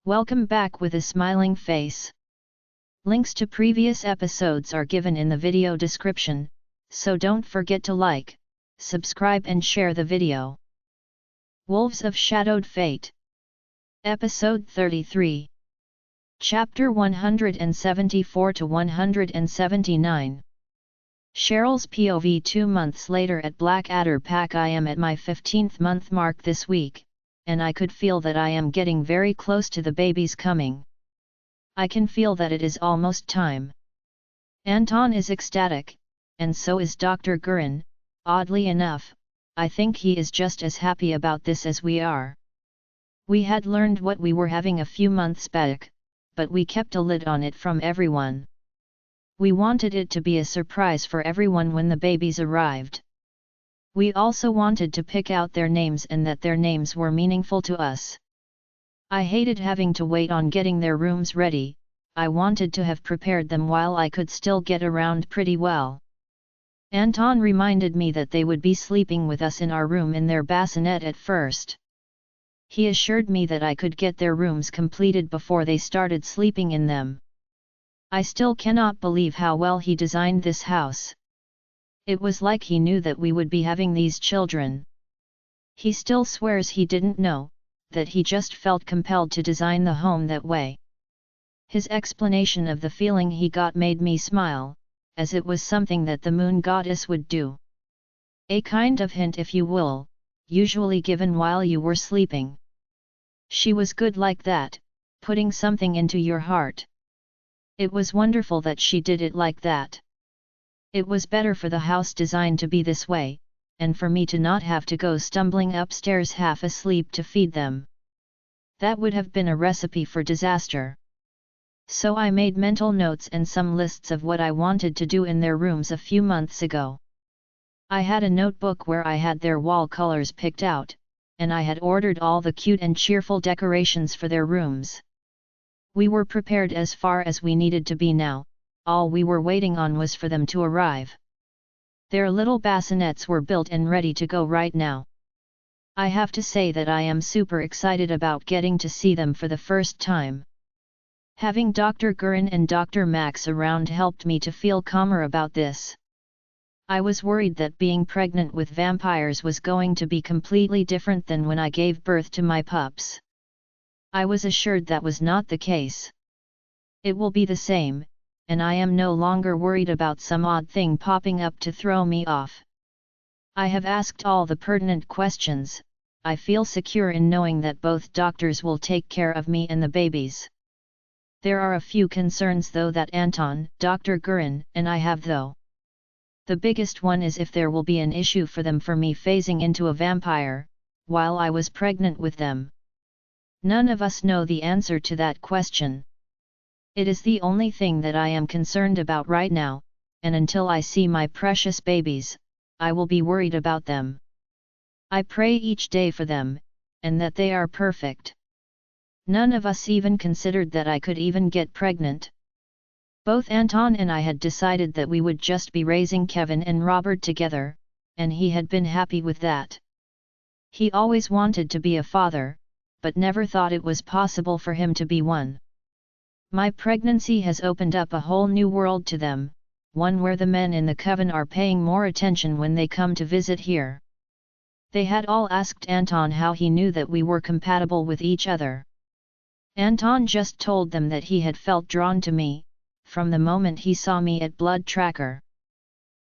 Welcome back with a smiling face. Links to previous episodes are given in the video description, so don't forget to like, subscribe and share the video. Wolves of Shadowed Fate. Episode 33. Chapter 174 to 179. Cheryl's POV 2 months later at Blackadder Pack. I am at my 15th month mark this week, and I could feel that I am getting very close to the baby's coming. I can feel that it is almost time. Anton is ecstatic, and so is Dr. Gurin. Oddly enough, I think he is just as happy about this as we are. We had learned what we were having a few months back, but we kept a lid on it from everyone. We wanted it to be a surprise for everyone when the babies arrived. We also wanted to pick out their names and that their names were meaningful to us. I hated having to wait on getting their rooms ready. I wanted to have prepared them while I could still get around pretty well. Anton reminded me that they would be sleeping with us in our room in their bassinet at first. He assured me that I could get their rooms completed before they started sleeping in them. I still cannot believe how well he designed this house. It was like he knew that we would be having these children. He still swears he didn't know, that he just felt compelled to design the home that way. His explanation of the feeling he got made me smile, as it was something that the moon goddess would do. A kind of hint, if you will, usually given while you were sleeping. She was good like that, putting something into your heart. It was wonderful that she did it like that. It was better for the house design to be this way, and for me to not have to go stumbling upstairs half asleep to feed them. That would have been a recipe for disaster. So I made mental notes and some lists of what I wanted to do in their rooms a few months ago. I had a notebook where I had their wall colors picked out, and I had ordered all the cute and cheerful decorations for their rooms. We were prepared as far as we needed to be now, all we were waiting on was for them to arrive. Their little bassinets were built and ready to go right now. I have to say that I am super excited about getting to see them for the first time. Having Dr. Gurin and Dr. Max around helped me to feel calmer about this. I was worried that being pregnant with vampires was going to be completely different than when I gave birth to my pups. I was assured that was not the case. It will be the same, and I am no longer worried about some odd thing popping up to throw me off. I have asked all the pertinent questions. I feel secure in knowing that both doctors will take care of me and the babies. There are a few concerns though that Anton, Dr. Gurin, and I have though. The biggest one is if there will be an issue for them for me phasing into a vampire, while I was pregnant with them. None of us know the answer to that question. It is the only thing that I am concerned about right now, and until I see my precious babies, I will be worried about them. I pray each day for them, and that they are perfect. None of us even considered that I could even get pregnant. Both Anton and I had decided that we would just be raising Kevin and Robert together, and he had been happy with that. He always wanted to be a father, but never thought it was possible for him to be one. My pregnancy has opened up a whole new world to them, one where the men in the coven are paying more attention when they come to visit here. They had all asked Anton how he knew that we were compatible with each other. Anton just told them that he had felt drawn to me, from the moment he saw me at Blood Tracker.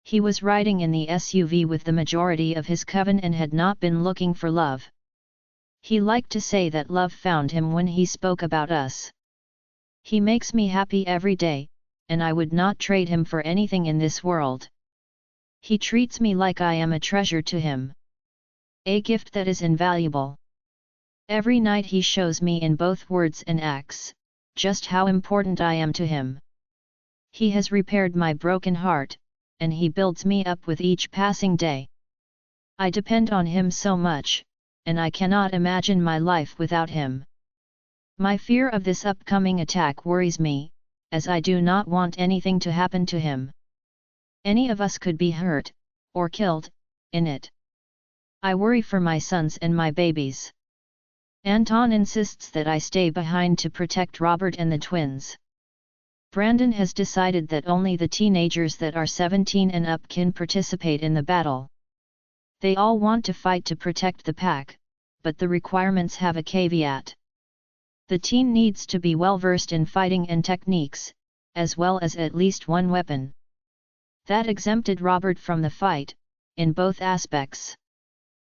He was riding in the SUV with the majority of his coven and had not been looking for love. He liked to say that love found him when he spoke about us. He makes me happy every day, and I would not trade him for anything in this world. He treats me like I am a treasure to him. A gift that is invaluable. Every night he shows me in both words and acts, just how important I am to him. He has repaired my broken heart, and he builds me up with each passing day. I depend on him so much, and I cannot imagine my life without him. My fear of this upcoming attack worries me, as I do not want anything to happen to him. Any of us could be hurt, or killed, in it. I worry for my sons and my babies. Anton insists that I stay behind to protect Robert and the twins. Brandon has decided that only the teenagers that are 17 and up can participate in the battle. They all want to fight to protect the pack, but the requirements have a caveat. The teen needs to be well versed in fighting and techniques, as well as at least one weapon. That exempted Robert from the fight, in both aspects.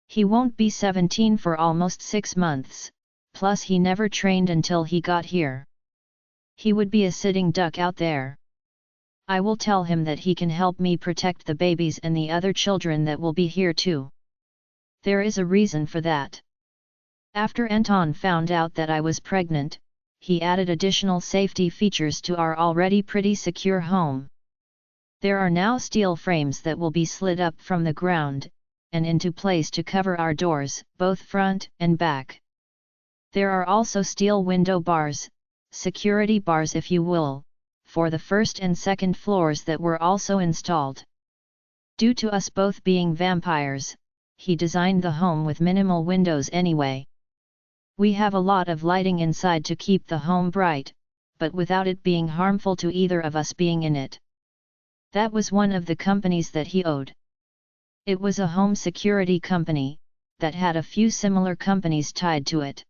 He won't be 17 for almost 6 months, plus he never trained until he got here. He would be a sitting duck out there. I will tell him that he can help me protect the babies and the other children that will be here too. There is a reason for that. After Anton found out that I was pregnant, he added additional safety features to our already pretty secure home. There are now steel frames that will be slid up from the ground, and into place to cover our doors, both front and back. There are also steel window bars, security bars if you will, for the first and second floors that were also installed. Due to us both being vampires, he designed the home with minimal windows anyway. We have a lot of lighting inside to keep the home bright, but without it being harmful to either of us being in it. That was one of the companies that he owed. It was a home security company, that had a few similar companies tied to it.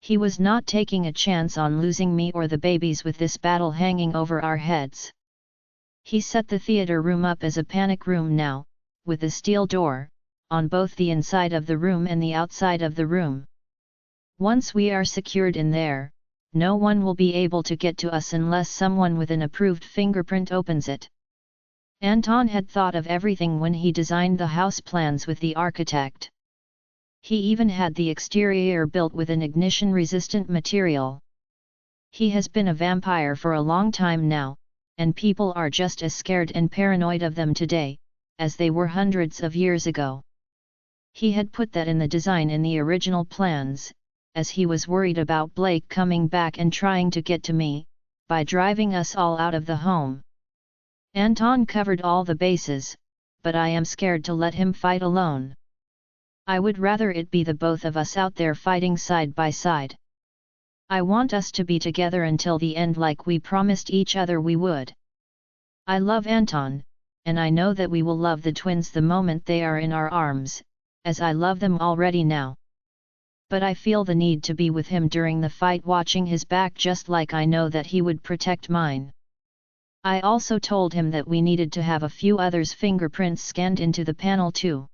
He was not taking a chance on losing me or the babies with this battle hanging over our heads. He set the theater room up as a panic room now, with a steel door, on both the inside of the room and the outside of the room. Once we are secured in there, no one will be able to get to us unless someone with an approved fingerprint opens it. Anton had thought of everything when he designed the house plans with the architect. He even had the exterior built with an ignition-resistant material. He has been a vampire for a long time now, and people are just as scared and paranoid of them today, as they were hundreds of years ago. He had put that in the design in the original plans, as he was worried about Blake coming back and trying to get to me, by driving us all out of the home. Anton covered all the bases, but I am scared to let him fight alone. I would rather it be the both of us out there fighting side by side. I want us to be together until the end like we promised each other we would. I love Anton, and I know that we will love the twins the moment they are in our arms, as I love them already now. But I feel the need to be with him during the fight, watching his back just like I know that he would protect mine. I also told him that we needed to have a few others' fingerprints scanned into the panel too.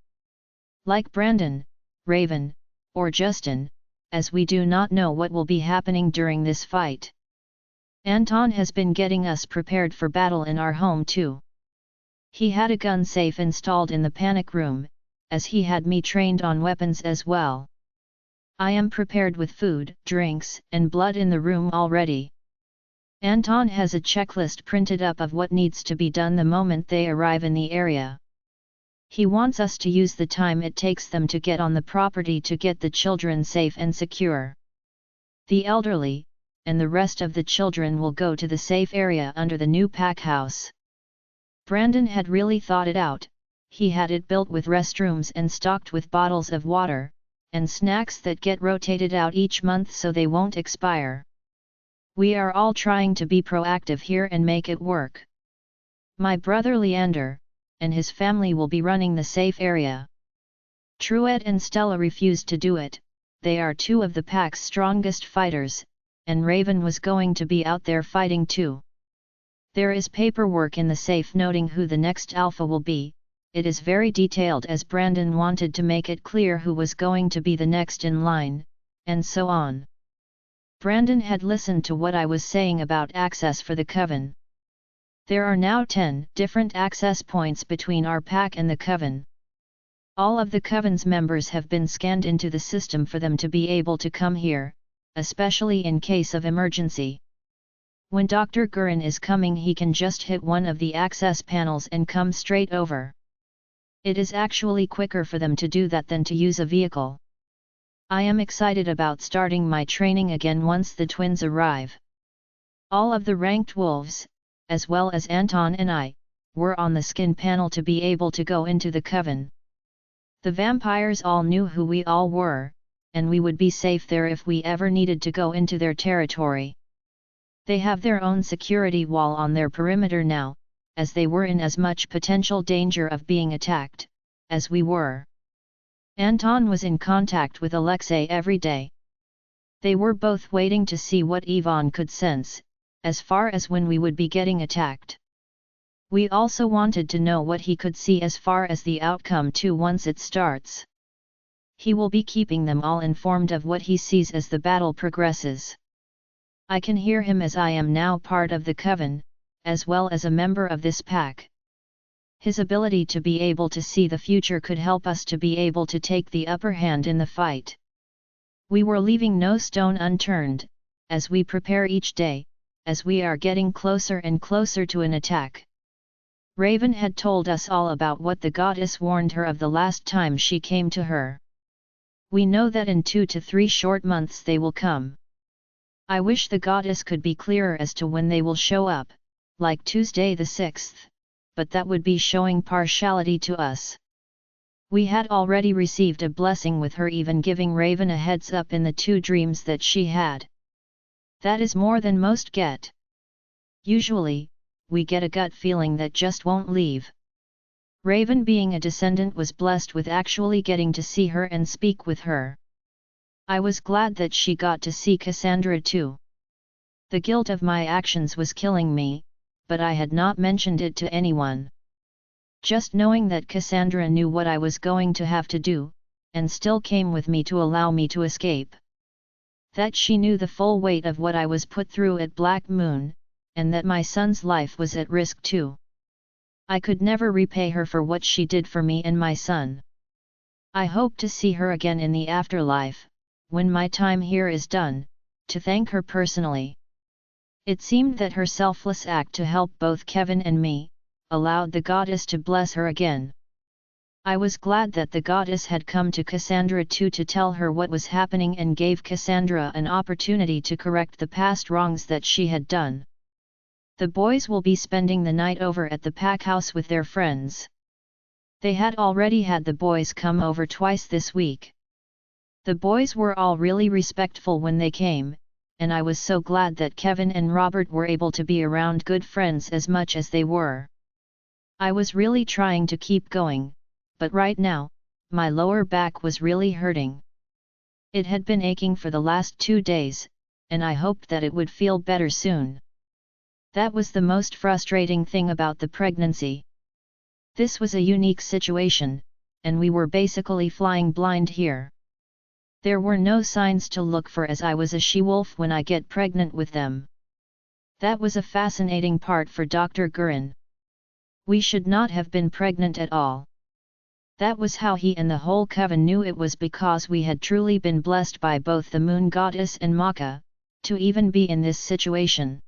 Like Brandon, Raven, or Justin, as we do not know what will be happening during this fight. Anton has been getting us prepared for battle in our home too. He had a gun safe installed in the panic room, as he had me trained on weapons as well. I am prepared with food, drinks, and blood in the room already. Anton has a checklist printed up of what needs to be done the moment they arrive in the area. He wants us to use the time it takes them to get on the property to get the children safe and secure. The elderly, and the rest of the children will go to the safe area under the new pack house. Brandon had really thought it out. He had it built with restrooms and stocked with bottles of water, and snacks that get rotated out each month so they won't expire. We are all trying to be proactive here and make it work. My brother Leander, and his family will be running the safe area. Truette and Stella refused to do it. They are two of the pack's strongest fighters, and Raven was going to be out there fighting too. There is paperwork in the safe noting who the next alpha will be. It is very detailed as Brandon wanted to make it clear who was going to be the next in line, and so on. Brandon had listened to what I was saying about access for the Coven. There are now 10 different access points between our pack and the Coven. All of the Coven's members have been scanned into the system for them to be able to come here, especially in case of emergency. When Dr. Gurin is coming, he can just hit one of the access panels and come straight over. It is actually quicker for them to do that than to use a vehicle. I am excited about starting my training again once the twins arrive. All of the ranked wolves, as well as Anton and I, were on the skin panel to be able to go into the Coven. The vampires all knew who we all were, and we would be safe there if we ever needed to go into their territory. They have their own security wall on their perimeter now, as they were in as much potential danger of being attacked, as we were. Anton was in contact with Alexei every day. They were both waiting to see what Ivan could sense, as far as when we would be getting attacked. We also wanted to know what he could see as far as the outcome too once it starts. He will be keeping them all informed of what he sees as the battle progresses. I can hear him as I am now part of the coven, as well as a member of this pack. His ability to be able to see the future could help us to be able to take the upper hand in the fight. We were leaving no stone unturned, as we prepare each day, as we are getting closer and closer to an attack. Raven had told us all about what the goddess warned her of the last time she came to her. We know that in 2 to 3 short months they will come. I wish the goddess could be clearer as to when they will show up, like Tuesday the 6th, but that would be showing partiality to us. We had already received a blessing with her even giving Raven a heads up in the 2 dreams that she had. That is more than most get. Usually, we get a gut feeling that just won't leave. Raven, being a descendant, was blessed with actually getting to see her and speak with her. I was glad that she got to see Cassandra too. The guilt of my actions was killing me, but I had not mentioned it to anyone. Just knowing that Cassandra knew what I was going to have to do, and still came with me to allow me to escape. That she knew the full weight of what I was put through at Black Moon, and that my son's life was at risk too. I could never repay her for what she did for me and my son. I hope to see her again in the afterlife, when my time here is done, to thank her personally. It seemed that her selfless act to help both Kevin and me, allowed the goddess to bless her again. I was glad that the goddess had come to Cassandra too to tell her what was happening and gave Cassandra an opportunity to correct the past wrongs that she had done. The boys will be spending the night over at the pack house with their friends. They had already had the boys come over twice this week. The boys were all really respectful when they came, and I was so glad that Kevin and Robert were able to be around good friends as much as they were. I was really trying to keep going, but right now, my lower back was really hurting. It had been aching for the last 2 days, and I hoped that it would feel better soon. That was the most frustrating thing about the pregnancy. This was a unique situation, and we were basically flying blind here. There were no signs to look for, as I was a she-wolf when I get pregnant with them. That was a fascinating part for Dr. Gurin. We should not have been pregnant at all. That was how he and the whole coven knew it was because we had truly been blessed by both the moon goddess and Maka, to even be in this situation.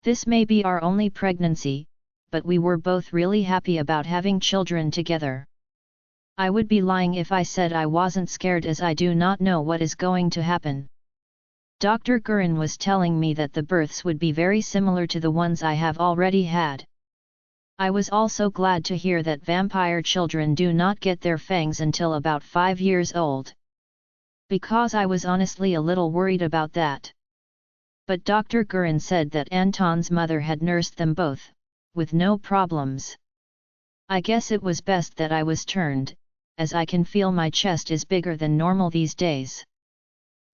This may be our only pregnancy, but we were both really happy about having children together. I would be lying if I said I wasn't scared, as I do not know what is going to happen. Dr. Gurin was telling me that the births would be very similar to the ones I have already had. I was also glad to hear that vampire children do not get their fangs until about 5 years old. Because I was honestly a little worried about that. But Dr. Gurin said that Anton's mother had nursed them both, with no problems. I guess it was best that I was turned, as I can feel my chest is bigger than normal these days.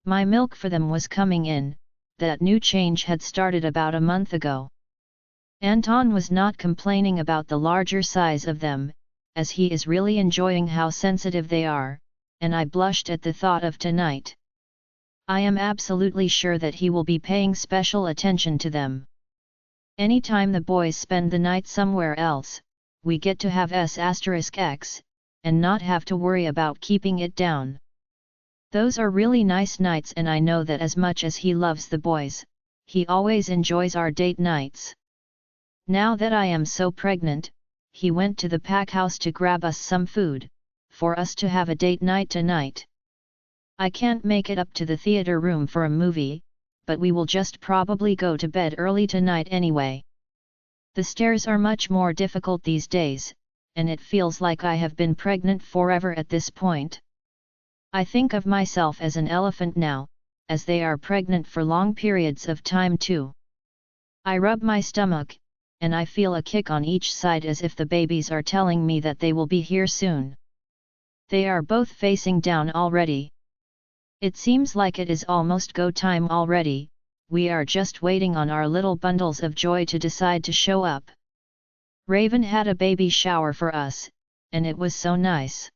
My milk for them was coming in, that new change had started about a month ago. Anton was not complaining about the larger size of them, as he is really enjoying how sensitive they are, and I blushed at the thought of tonight. I am absolutely sure that he will be paying special attention to them. Anytime the boys spend the night somewhere else, we get to have S*X, and not have to worry about keeping it down. Those are really nice nights, and I know that as much as he loves the boys, he always enjoys our date nights. Now that I am so pregnant, he went to the pack house to grab us some food, for us to have a date night tonight. I can't make it up to the theater room for a movie, but we will just probably go to bed early tonight anyway. The stairs are much more difficult these days, and it feels like I have been pregnant forever at this point. I think of myself as an elephant now, as they are pregnant for long periods of time too. I rub my stomach, and I feel a kick on each side as if the babies are telling me that they will be here soon. They are both facing down already. It seems like it is almost go time already. We are just waiting on our little bundles of joy to decide to show up. Raven had a baby shower for us, and it was so nice.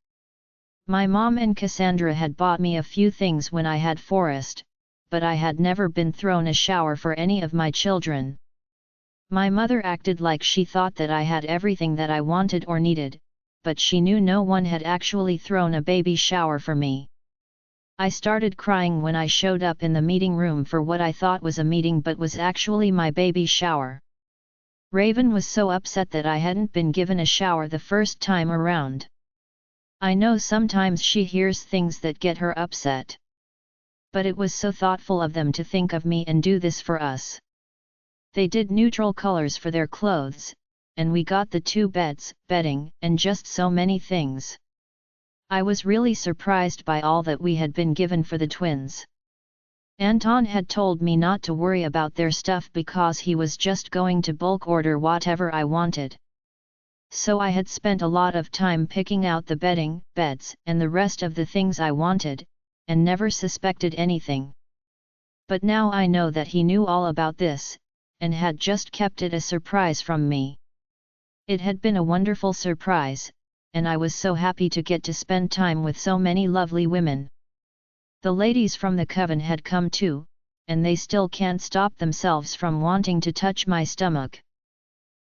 My mom and Cassandra had bought me a few things when I had Forrest, but I had never been thrown a shower for any of my children. My mother acted like she thought that I had everything that I wanted or needed, but she knew no one had actually thrown a baby shower for me. I started crying when I showed up in the meeting room for what I thought was a meeting but was actually my baby shower. Raven was so upset that I hadn't been given a shower the first time around. I know sometimes she hears things that get her upset. But it was so thoughtful of them to think of me and do this for us. They did neutral colors for their clothes, and we got the 2 beds, bedding, and just so many things. I was really surprised by all that we had been given for the twins. Anton had told me not to worry about their stuff because he was just going to bulk order whatever I wanted. So I had spent a lot of time picking out the bedding, beds, and the rest of the things I wanted, and never suspected anything. But now I know that he knew all about this, and had just kept it a surprise from me. It had been a wonderful surprise, and I was so happy to get to spend time with so many lovely women. The ladies from the coven had come too, and they still can't stop themselves from wanting to touch my stomach.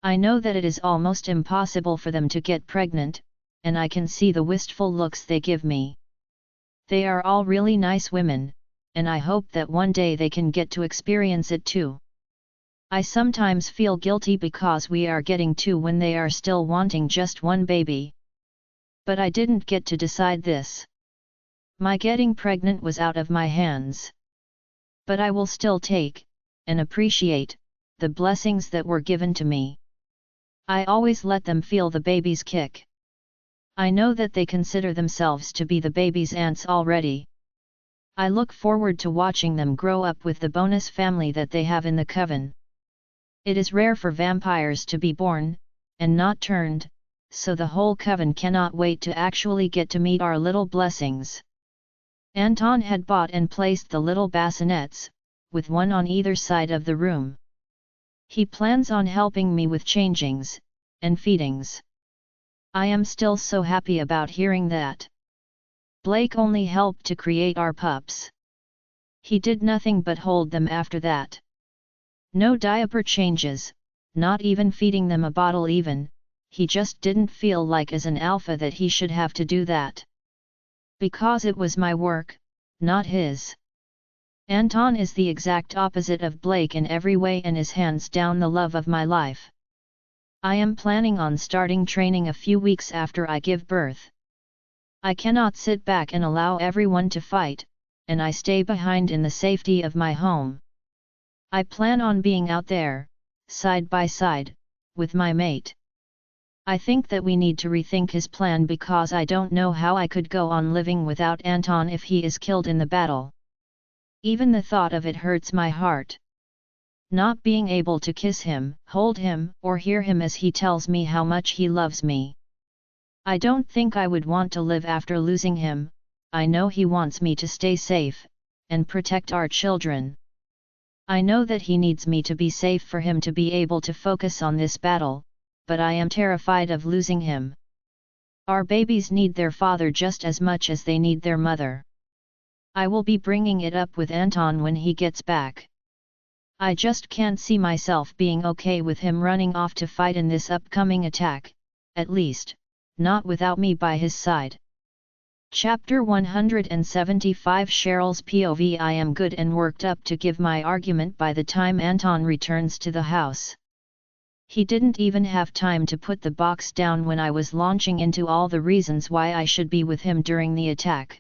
I know that it is almost impossible for them to get pregnant, and I can see the wistful looks they give me. They are all really nice women, and I hope that one day they can get to experience it too. I sometimes feel guilty because we are getting 2 when they are still wanting just 1 baby. But I didn't get to decide this. My getting pregnant was out of my hands. But I will still take, and appreciate, the blessings that were given to me. I always let them feel the baby's kick. I know that they consider themselves to be the baby's aunts already. I look forward to watching them grow up with the bonus family that they have in the coven. It is rare for vampires to be born, and not turned, so the whole coven cannot wait to actually get to meet our little blessings. Anton had bought and placed the little bassinets, with 1 on either side of the room. He plans on helping me with changings, and feedings. I am still so happy about hearing that. Blake only helped to create our pups. He did nothing but hold them after that. No diaper changes, not even feeding them a bottle even. He just didn't feel like as an alpha that he should have to do that. Because it was my work, not his. Anton is the exact opposite of Blake in every way and is hands down the love of my life. I am planning on starting training a few weeks after I give birth. I cannot sit back and allow everyone to fight, and I stay behind in the safety of my home. I plan on being out there, side by side, with my mate. I think that we need to rethink his plan because I don't know how I could go on living without Anton if he is killed in the battle. Even the thought of it hurts my heart. Not being able to kiss him, hold him, or hear him as he tells me how much he loves me. I don't think I would want to live after losing him. I know he wants me to stay safe, and protect our children. I know that he needs me to be safe for him to be able to focus on this battle, but I am terrified of losing him. Our babies need their father just as much as they need their mother. I will be bringing it up with Anton when he gets back. I just can't see myself being okay with him running off to fight in this upcoming attack, at least, not without me by his side. Chapter 175 Cheryl's POV. I am good and worked up to give my argument by the time Anton returns to the house. He didn't even have time to put the box down when I was launching into all the reasons why I should be with him during the attack.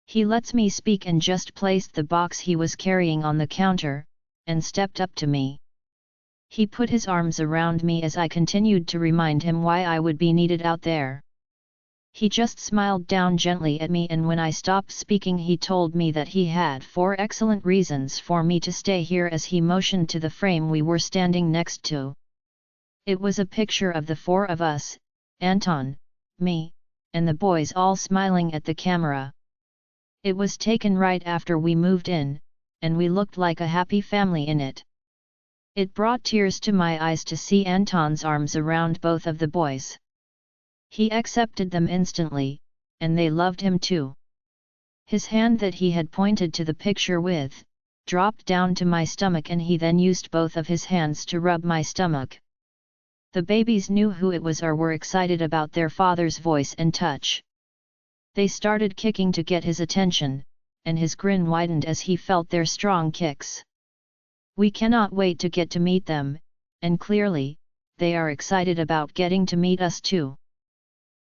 He lets me speak and just placed the box he was carrying on the counter, and stepped up to me. He put his arms around me as I continued to remind him why I would be needed out there. He just smiled down gently at me, and when I stopped speaking he told me that he had 4 excellent reasons for me to stay here as he motioned to the frame we were standing next to. It was a picture of the 4 of us, Anton, me, and the boys all smiling at the camera. It was taken right after we moved in, and we looked like a happy family in it. It brought tears to my eyes to see Anton's arms around both of the boys. He accepted them instantly, and they loved him too. His hand that he had pointed to the picture with, dropped down to my stomach, and he then used both of his hands to rub my stomach. The babies knew who it was or were excited about their father's voice and touch. They started kicking to get his attention, and his grin widened as he felt their strong kicks. We cannot wait to get to meet them, and clearly, they are excited about getting to meet us too.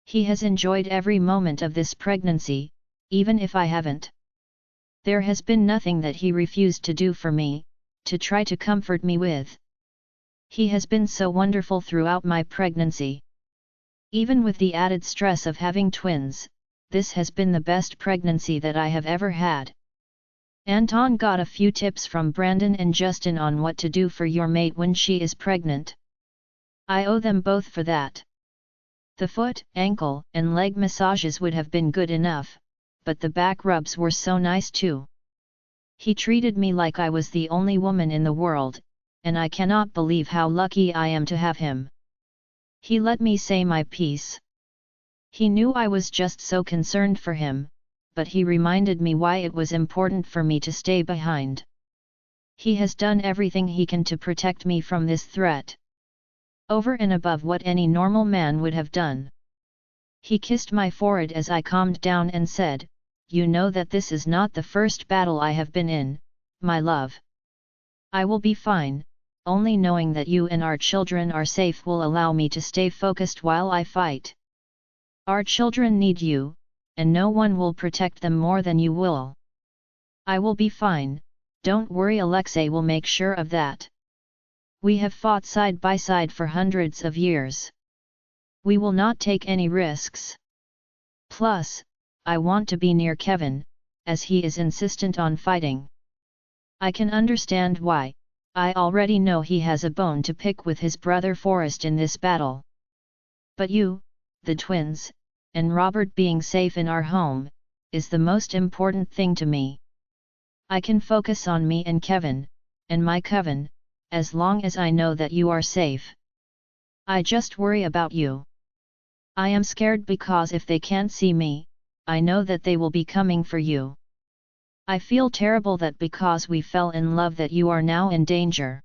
He has enjoyed every moment of this pregnancy, even if I haven't. There has been nothing that he refused to do for me, to try to comfort me with. He has been so wonderful throughout my pregnancy. Even with the added stress of having twins, this has been the best pregnancy that I have ever had. Anton got a few tips from Brandon and Justin on what to do for your mate when she is pregnant. I owe them both for that. The foot, ankle, and leg massages would have been good enough, but the back rubs were so nice too. He treated me like I was the only woman in the world, and I cannot believe how lucky I am to have him. He let me say my piece. He knew I was just so concerned for him, but he reminded me why it was important for me to stay behind. He has done everything he can to protect me from this threat. Over and above what any normal man would have done. He kissed my forehead as I calmed down and said, "You know that this is not the first battle I have been in, my love. I will be fine, only knowing that you and our children are safe will allow me to stay focused while I fight. Our children need you, and no one will protect them more than you will. I will be fine, don't worry, Alexei will make sure of that. We have fought side by side for hundreds of years. We will not take any risks. Plus, I want to be near Kevin, as he is insistent on fighting. I can understand why, I already know he has a bone to pick with his brother Forrest in this battle. But you, the twins, and Robert being safe in our home, is the most important thing to me. I can focus on me and Kevin, and my Kevin, as long as I know that you are safe. I just worry about you. I am scared because if they can't see me, I know that they will be coming for you. I feel terrible that because we fell in love that you are now in danger.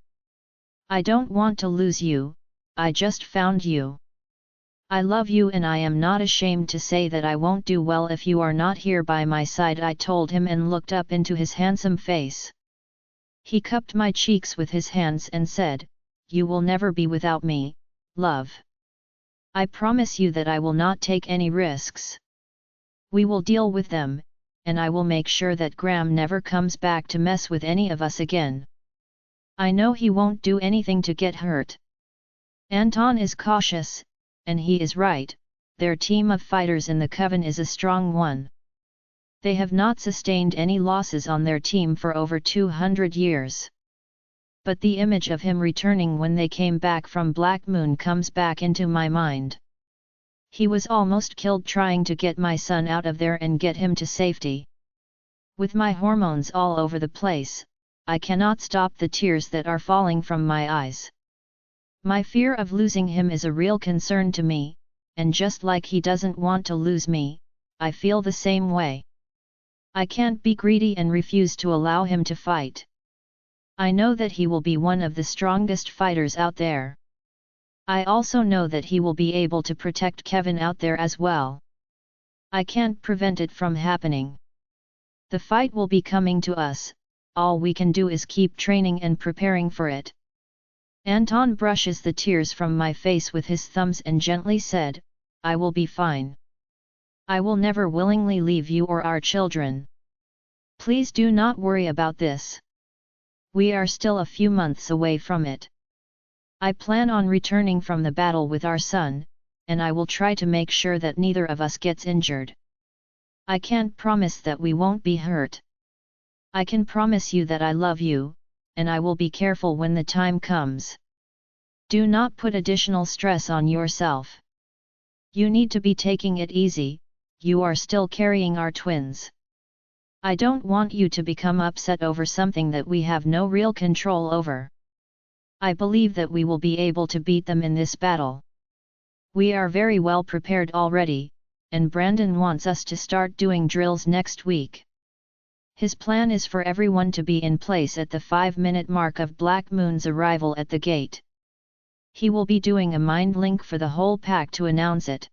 I don't want to lose you, I just found you. I love you and I am not ashamed to say that I won't do well if you are not here by my side," I told him and looked up into his handsome face. He cupped my cheeks with his hands and said, "You will never be without me, love. I promise you that I will not take any risks. We will deal with them, and I will make sure that Graham never comes back to mess with any of us again. I know he won't do anything to get hurt." Anton is cautious, and he is right, their team of fighters in the Coven is a strong one. They have not sustained any losses on their team for over 200 years. But the image of him returning when they came back from Black Moon comes back into my mind. He was almost killed trying to get my son out of there and get him to safety. With my hormones all over the place, I cannot stop the tears that are falling from my eyes. My fear of losing him is a real concern to me, and just like he doesn't want to lose me, I feel the same way. I can't be greedy and refuse to allow him to fight. I know that he will be one of the strongest fighters out there. I also know that he will be able to protect Kevin out there as well. I can't prevent it from happening. The fight will be coming to us, all we can do is keep training and preparing for it. Anton brushes the tears from my face with his thumbs and gently said, "I will be fine. I will never willingly leave you or our children. Please do not worry about this. We are still a few months away from it. I plan on returning from the battle with our son, and I will try to make sure that neither of us gets injured. I can't promise that we won't be hurt. I can promise you that I love you, and I will be careful when the time comes. Do not put additional stress on yourself. You need to be taking it easy, you are still carrying our twins. I don't want you to become upset over something that we have no real control over. I believe that we will be able to beat them in this battle. We are very well prepared already, and Brandon wants us to start doing drills next week. His plan is for everyone to be in place at the 5-minute mark of Black Moon's arrival at the gate. He will be doing a mind link for the whole pack to announce it.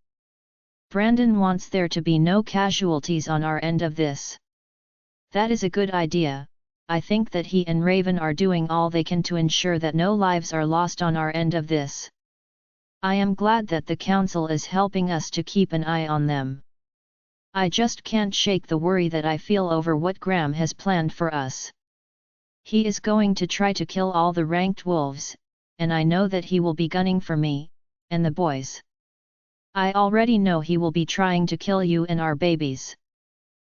Brandon wants there to be no casualties on our end of this. That is a good idea. I think that he and Raven are doing all they can to ensure that no lives are lost on our end of this. I am glad that the council is helping us to keep an eye on them. I just can't shake the worry that I feel over what Graham has planned for us. He is going to try to kill all the ranked wolves, and I know that he will be gunning for me, and the boys. I already know he will be trying to kill you and our babies.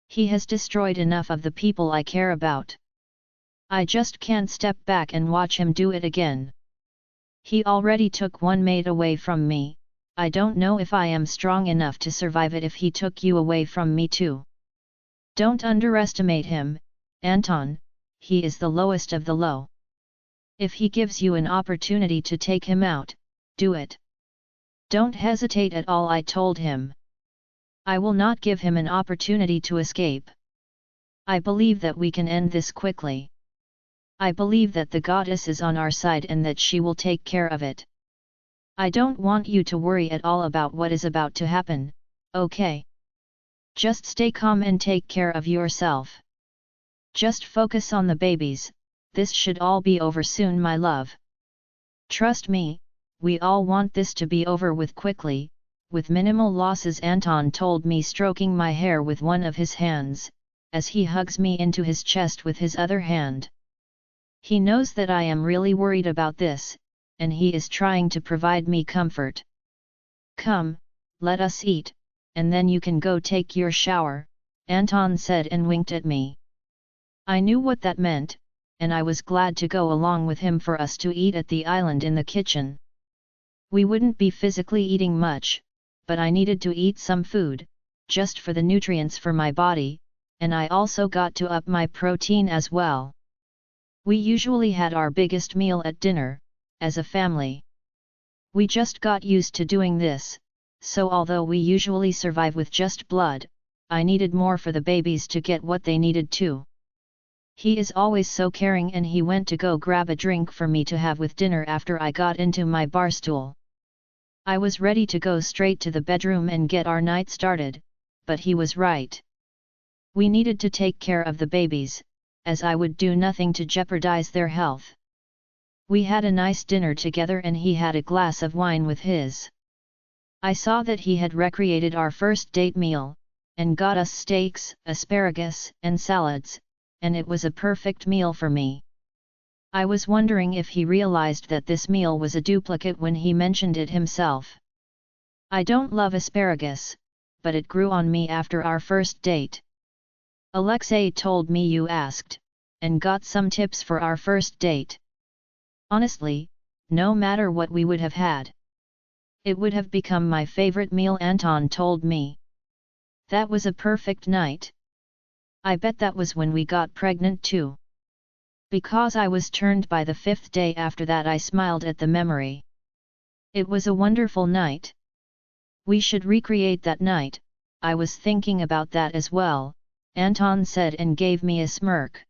He has destroyed enough of the people I care about. I just can't step back and watch him do it again. He already took one mate away from me. I don't know if I am strong enough to survive it if he took you away from me too. Don't underestimate him, Anton, he is the lowest of the low. If he gives you an opportunity to take him out, do it. Don't hesitate at all, I told him. I will not give him an opportunity to escape. I believe that we can end this quickly. I believe that the goddess is on our side and that she will take care of it. I don't want you to worry at all about what is about to happen, okay? Just stay calm and take care of yourself. Just focus on the babies, this should all be over soon, my love. Trust me, we all want this to be over with quickly, with minimal losses, Anton told me, stroking my hair with one of his hands, as he hugs me into his chest with his other hand. He knows that I am really worried about this, and he is trying to provide me comfort. Come, let us eat, and then you can go take your shower, Anton said and winked at me. I knew what that meant, and I was glad to go along with him for us to eat at the island in the kitchen. We wouldn't be physically eating much, but I needed to eat some food, just for the nutrients for my body, and I also got to up my protein as well. We usually had our biggest meal at dinner, as a family. We just got used to doing this, so although we usually survive with just blood, I needed more for the babies to get what they needed too. He is always so caring, and he went to go grab a drink for me to have with dinner after I got into my barstool. I was ready to go straight to the bedroom and get our night started, but he was right. We needed to take care of the babies, as I would do nothing to jeopardize their health. We had a nice dinner together and he had a glass of wine with his. I saw that he had recreated our first date meal, and got us steaks, asparagus, and salads, and it was a perfect meal for me. I was wondering if he realized that this meal was a duplicate when he mentioned it himself. I don't love asparagus, but it grew on me after our first date. Alexei told me you asked, and got some tips for our first date. Honestly, no matter what we would have had, it would have become my favorite meal, Anton told me. That was a perfect night. I bet that was when we got pregnant too. Because I was turned by the 5th day after that, I smiled at the memory. It was a wonderful night. We should recreate that night. I was thinking about that as well, Anton said and gave me a smirk.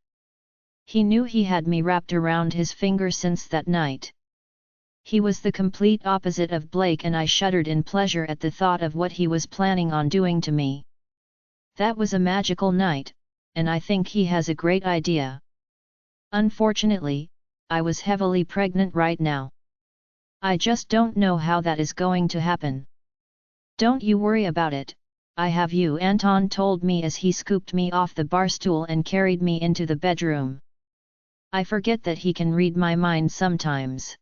He knew he had me wrapped around his finger since that night. He was the complete opposite of Blake, and I shuddered in pleasure at the thought of what he was planning on doing to me. That was a magical night, and I think he has a great idea. Unfortunately, I was heavily pregnant right now. I just don't know how that is going to happen. Don't you worry about it, I have you, Anton told me as he scooped me off the barstool and carried me into the bedroom. I forget that he can read my mind sometimes.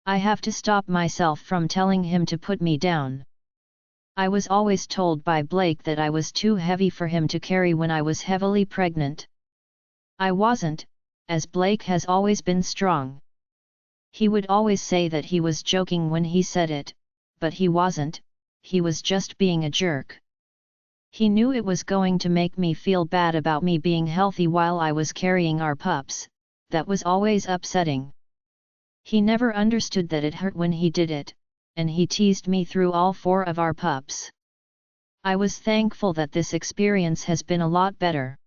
I have to stop myself from telling him to put me down. I was always told by Blake that I was too heavy for him to carry when I was heavily pregnant. I wasn't, as Blake has always been strong. He would always say that he was joking when he said it, but he wasn't, he was just being a jerk. He knew it was going to make me feel bad about me being healthy while I was carrying our pups. That was always upsetting. He never understood that it hurt when he did it, and he teased me through all 4 of our pups. I was thankful that this experience has been a lot better.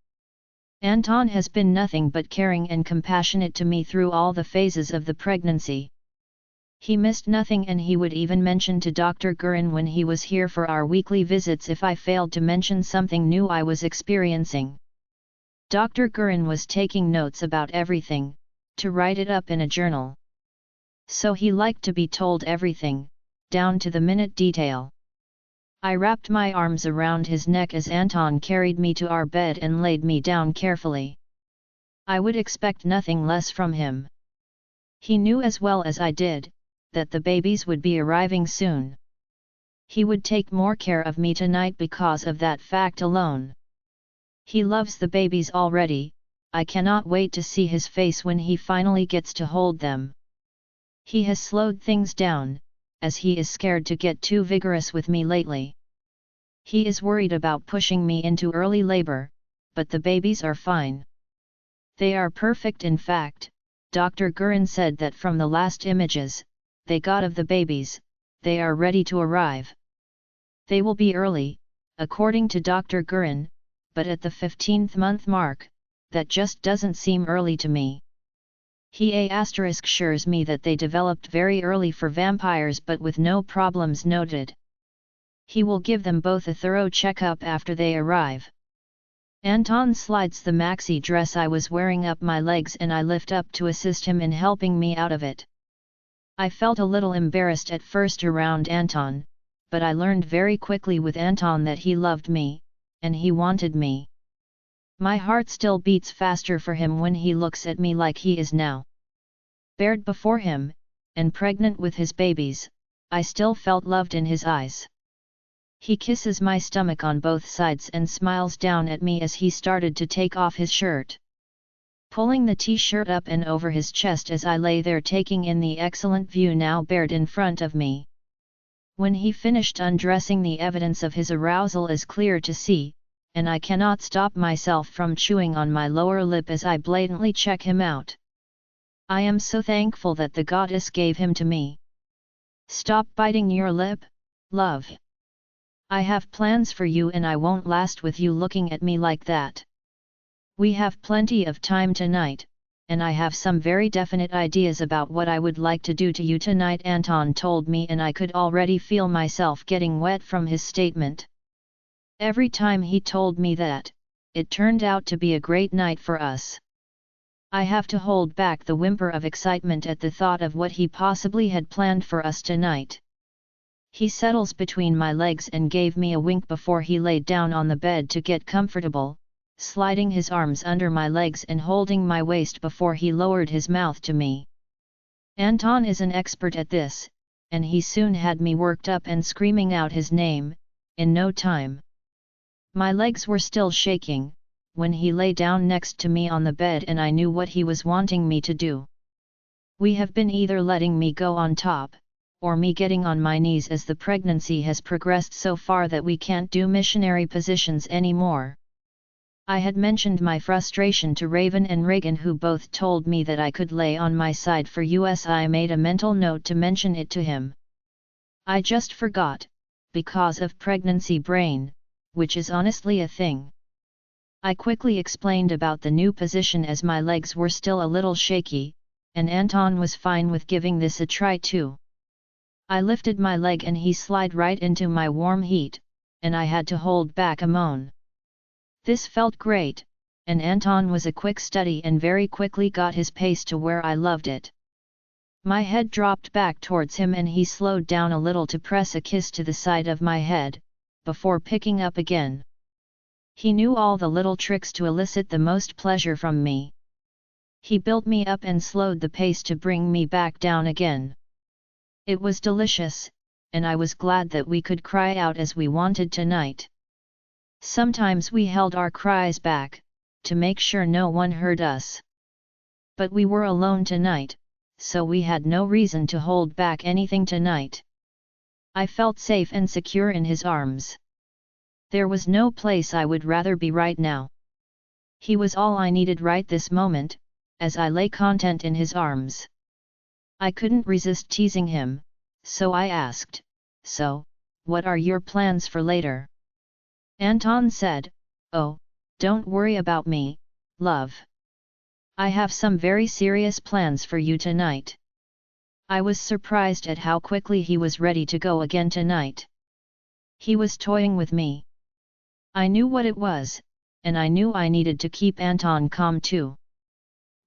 Anton has been nothing but caring and compassionate to me through all the phases of the pregnancy. He missed nothing, and he would even mention to Dr. Gurin when he was here for our weekly visits if I failed to mention something new I was experiencing. Dr. Gurin was taking notes about everything, to write it up in a journal. So he liked to be told everything, down to the minute detail. I wrapped my arms around his neck as Anton carried me to our bed and laid me down carefully. I would expect nothing less from him. He knew as well as I did, that the babies would be arriving soon. He would take more care of me tonight because of that fact alone. He loves the babies already. I cannot wait to see his face when he finally gets to hold them. He has slowed things down, as he is scared to get too vigorous with me lately. He is worried about pushing me into early labor, but the babies are fine. They are perfect. In fact, Dr. Gurin said that from the last images they got of the babies, they are ready to arrive. They will be early, according to Dr. Gurin, but at the 15th month mark, that just doesn't seem early to me. He assures me that they developed very early for vampires but with no problems noted. He will give them both a thorough checkup after they arrive. Anton slides the maxi dress I was wearing up my legs and I lift up to assist him in helping me out of it. I felt a little embarrassed at first around Anton, but I learned very quickly with Anton that he loved me, and he wanted me. My heart still beats faster for him when he looks at me like he is now. Bared before him, and pregnant with his babies, I still felt loved in his eyes. He kisses my stomach on both sides and smiles down at me as he started to take off his shirt. Pulling the t-shirt up and over his chest as I lay there taking in the excellent view now bared in front of me. When he finished undressing, the evidence of his arousal is clear to see, and I cannot stop myself from chewing on my lower lip as I blatantly check him out. I am so thankful that the goddess gave him to me. Stop biting your lip, love. I have plans for you and I won't last with you looking at me like that. We have plenty of time tonight, and I have some very definite ideas about what I would like to do to you tonight, Anton told me, and I could already feel myself getting wet from his statement. Every time he told me that, it turned out to be a great night for us. I have to hold back the whimper of excitement at the thought of what he possibly had planned for us tonight. He settles between my legs and gave me a wink before he laid down on the bed to get comfortable, sliding his arms under my legs and holding my waist before he lowered his mouth to me. Anton is an expert at this, and he soon had me worked up and screaming out his name, in no time. My legs were still shaking, when he lay down next to me on the bed, and I knew what he was wanting me to do. We have been either letting me go on top, or me getting on my knees, as the pregnancy has progressed so far that we can't do missionary positions anymore. I had mentioned my frustration to Raven and Reagan, who both told me that I could lay on my side for us. I made a mental note to mention it to him. I just forgot, because of pregnancy brain, which is honestly a thing. I quickly explained about the new position as my legs were still a little shaky, and Anton was fine with giving this a try too. I lifted my leg and he slid right into my warm heat, and I had to hold back a moan. This felt great, and Anton was a quick study and very quickly got his pace to where I loved it. My head dropped back towards him and he slowed down a little to press a kiss to the side of my head, before picking up again. He knew all the little tricks to elicit the most pleasure from me. He built me up and slowed the pace to bring me back down again. It was delicious, and I was glad that we could cry out as we wanted tonight. Sometimes we held our cries back, to make sure no one heard us. But we were alone tonight, so we had no reason to hold back anything tonight. I felt safe and secure in his arms. There was no place I would rather be right now. He was all I needed right this moment, as I lay content in his arms. I couldn't resist teasing him, so I asked, "So, what are your plans for later?" Anton said, "Oh, don't worry about me, love. I have some very serious plans for you tonight." I was surprised at how quickly he was ready to go again tonight. He was toying with me. I knew what it was, and I knew I needed to keep Anton calm too.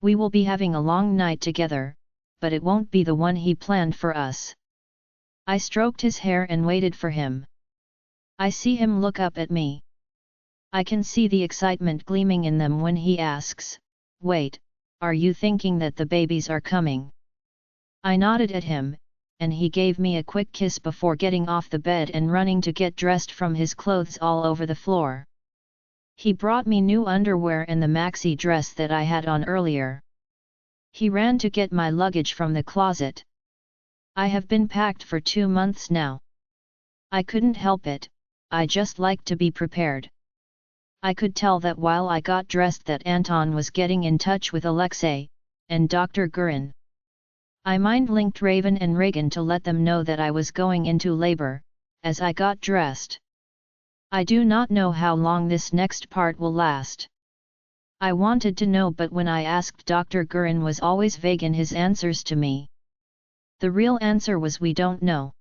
We will be having a long night together, but it won't be the one he planned for us. I stroked his hair and waited for him. I see him look up at me. I can see the excitement gleaming in them when he asks, "Wait, are you thinking that the babies are coming?" I nodded at him, and he gave me a quick kiss before getting off the bed and running to get dressed from his clothes all over the floor. He brought me new underwear and the maxi dress that I had on earlier. He ran to get my luggage from the closet. I have been packed for 2 months now. I couldn't help it, I just liked to be prepared. I could tell that while I got dressed that Anton was getting in touch with Alexei, and Dr. Gurin. I mind-linked Raven and Reagan to let them know that I was going into labor, as I got dressed. I do not know how long this next part will last. I wanted to know, but when I asked Dr. Gurin was always vague in his answers to me. The real answer was we don't know.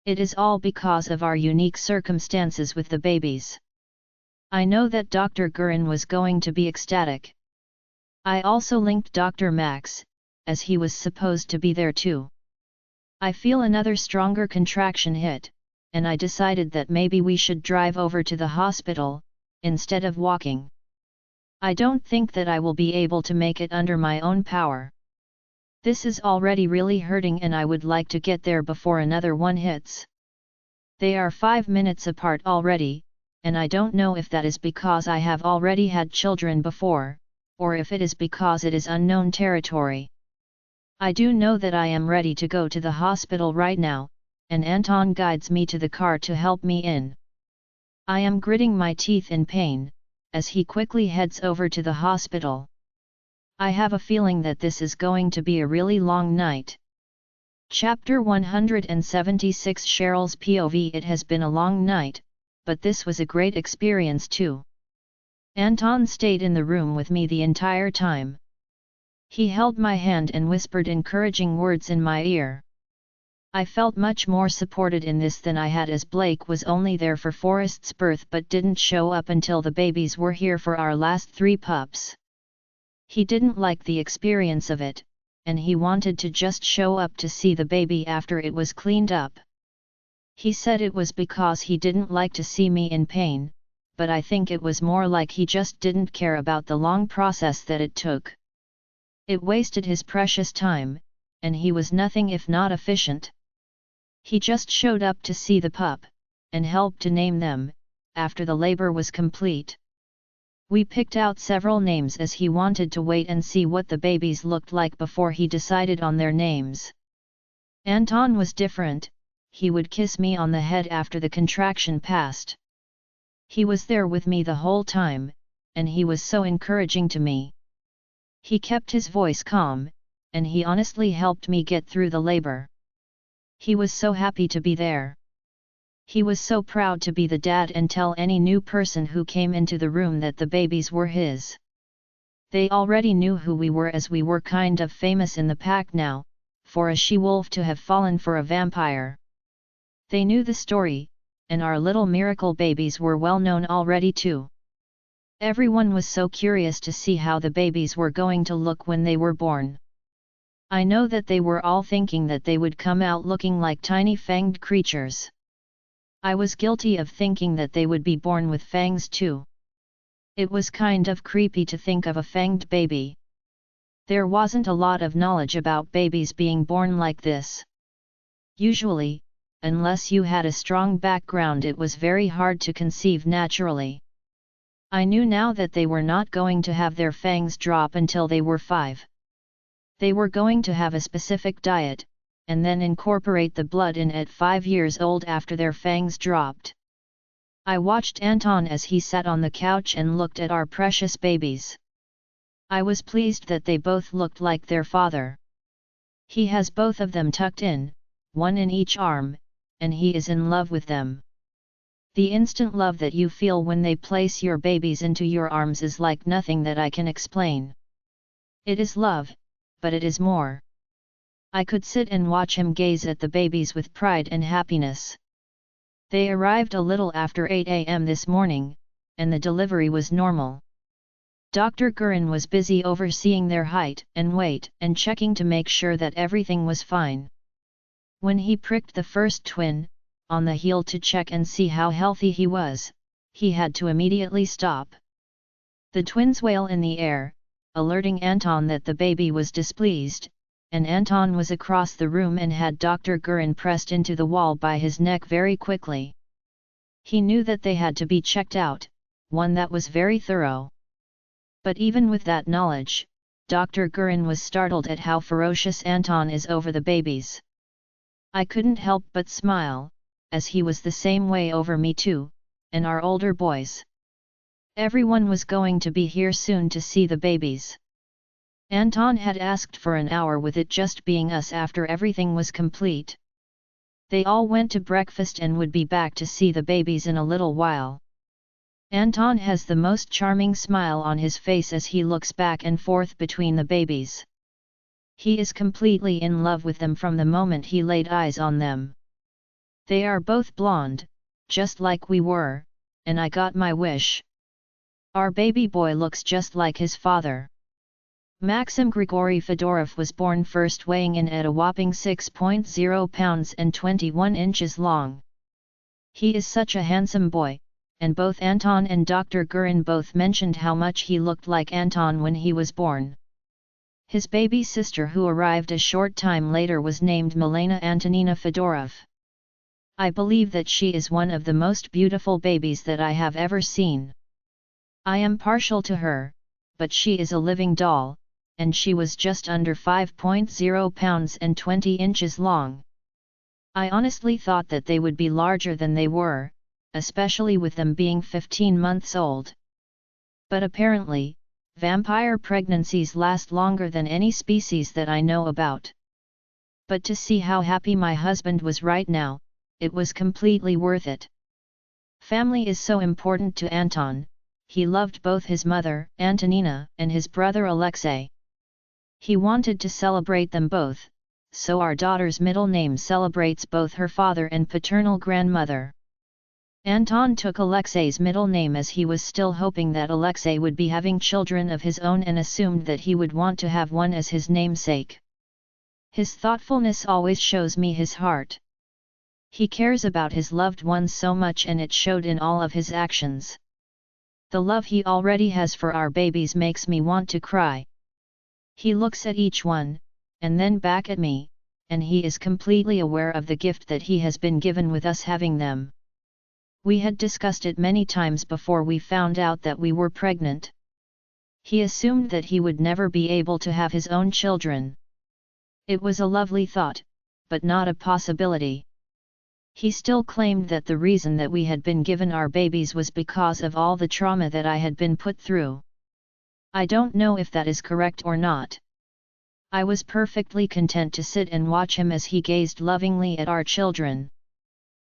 It is all because of our unique circumstances with the babies. I know that Dr. Gurin was going to be ecstatic. I also linked Dr. Max, as he was supposed to be there too. I feel another stronger contraction hit, and I decided that maybe we should drive over to the hospital, instead of walking. I don't think that I will be able to make it under my own power. This is already really hurting and I would like to get there before another one hits. They are 5 minutes apart already, and I don't know if that is because I have already had children before, or if it is because it is unknown territory. I do know that I am ready to go to the hospital right now, and Anton guides me to the car to help me in. I am gritting my teeth in pain, as he quickly heads over to the hospital. I have a feeling that this is going to be a really long night. Chapter 176 Cheryl's POV. It has been a long night, but this was a great experience too. Anton stayed in the room with me the entire time. He held my hand and whispered encouraging words in my ear. I felt much more supported in this than I had, as Blake was only there for Forrest's birth but didn't show up until the babies were here for our last 3 pups. He didn't like the experience of it, and he wanted to just show up to see the baby after it was cleaned up. He said it was because he didn't like to see me in pain, but I think it was more like he just didn't care about the long process that it took. It wasted his precious time, and he was nothing if not efficient. He just showed up to see the pup, and helped to name them, after the labor was complete. We picked out several names as he wanted to wait and see what the babies looked like before he decided on their names. Anton was different, he would kiss me on the head after the contraction passed. He was there with me the whole time, and he was so encouraging to me. He kept his voice calm, and he honestly helped me get through the labor. He was so happy to be there. He was so proud to be the dad and tell any new person who came into the room that the babies were his. They already knew who we were, as we were kind of famous in the pack now, for a she-wolf to have fallen for a vampire. They knew the story, and our little miracle babies were well known already too. Everyone was so curious to see how the babies were going to look when they were born. I know that they were all thinking that they would come out looking like tiny fanged creatures. I was guilty of thinking that they would be born with fangs too. It was kind of creepy to think of a fanged baby. There wasn't a lot of knowledge about babies being born like this. Usually, unless you had a strong background, it was very hard to conceive naturally. I knew now that they were not going to have their fangs drop until they were 5. They were going to have a specific diet, and then incorporate the blood in at 5 years old after their fangs dropped. I watched Anton as he sat on the couch and looked at our precious babies. I was pleased that they both looked like their father. He has both of them tucked in, one in each arm, and he is in love with them. The instant love that you feel when they place your babies into your arms is like nothing that I can explain. It is love, but it is more. I could sit and watch him gaze at the babies with pride and happiness. They arrived a little after 8 a.m. this morning, and the delivery was normal. Dr. Gurin was busy overseeing their height and weight and checking to make sure that everything was fine. When he pricked the first twin on the heel to check and see how healthy he was, he had to immediately stop. The twins wail in the air, alerting Anton that the baby was displeased, and Anton was across the room and had Dr. Gurin pressed into the wall by his neck very quickly. He knew that they had to be checked out, one that was very thorough. But even with that knowledge, Dr. Gurin was startled at how ferocious Anton is over the babies. I couldn't help but smile, as he was the same way over me too, and our older boys. Everyone was going to be here soon to see the babies. Anton had asked for an hour with it just being us after everything was complete. They all went to breakfast and would be back to see the babies in a little while. Anton has the most charming smile on his face as he looks back and forth between the babies. He is completely in love with them from the moment he laid eyes on them. They are both blonde, just like we were, and I got my wish. Our baby boy looks just like his father. Maxim Grigory Fedorov was born first, weighing in at a whopping 6.0 pounds and 21 inches long. He is such a handsome boy, and both Anton and Dr. Gurin both mentioned how much he looked like Anton when he was born. His baby sister, who arrived a short time later, was named Milena Antonina Fedorov. I believe that she is one of the most beautiful babies that I have ever seen. I am partial to her, but she is a living doll, and she was just under 5.0 pounds and 20 inches long. I honestly thought that they would be larger than they were, especially with them being 15 months old. But apparently, vampire pregnancies last longer than any species that I know about. But to see how happy my husband was right now, it was completely worth it. Family is so important to Anton. He loved both his mother, Antonina, and his brother Alexei. He wanted to celebrate them both, so our daughter's middle name celebrates both her father and paternal grandmother. Anton took Alexei's middle name as he was still hoping that Alexei would be having children of his own and assumed that he would want to have one as his namesake. His thoughtfulness always shows me his heart. He cares about his loved ones so much, and it showed in all of his actions. The love he already has for our babies makes me want to cry. He looks at each one, and then back at me, and he is completely aware of the gift that he has been given with us having them. We had discussed it many times before we found out that we were pregnant. He assumed that he would never be able to have his own children. It was a lovely thought, but not a possibility. He still claimed that the reason that we had been given our babies was because of all the trauma that I had been put through. I don't know if that is correct or not. I was perfectly content to sit and watch him as he gazed lovingly at our children.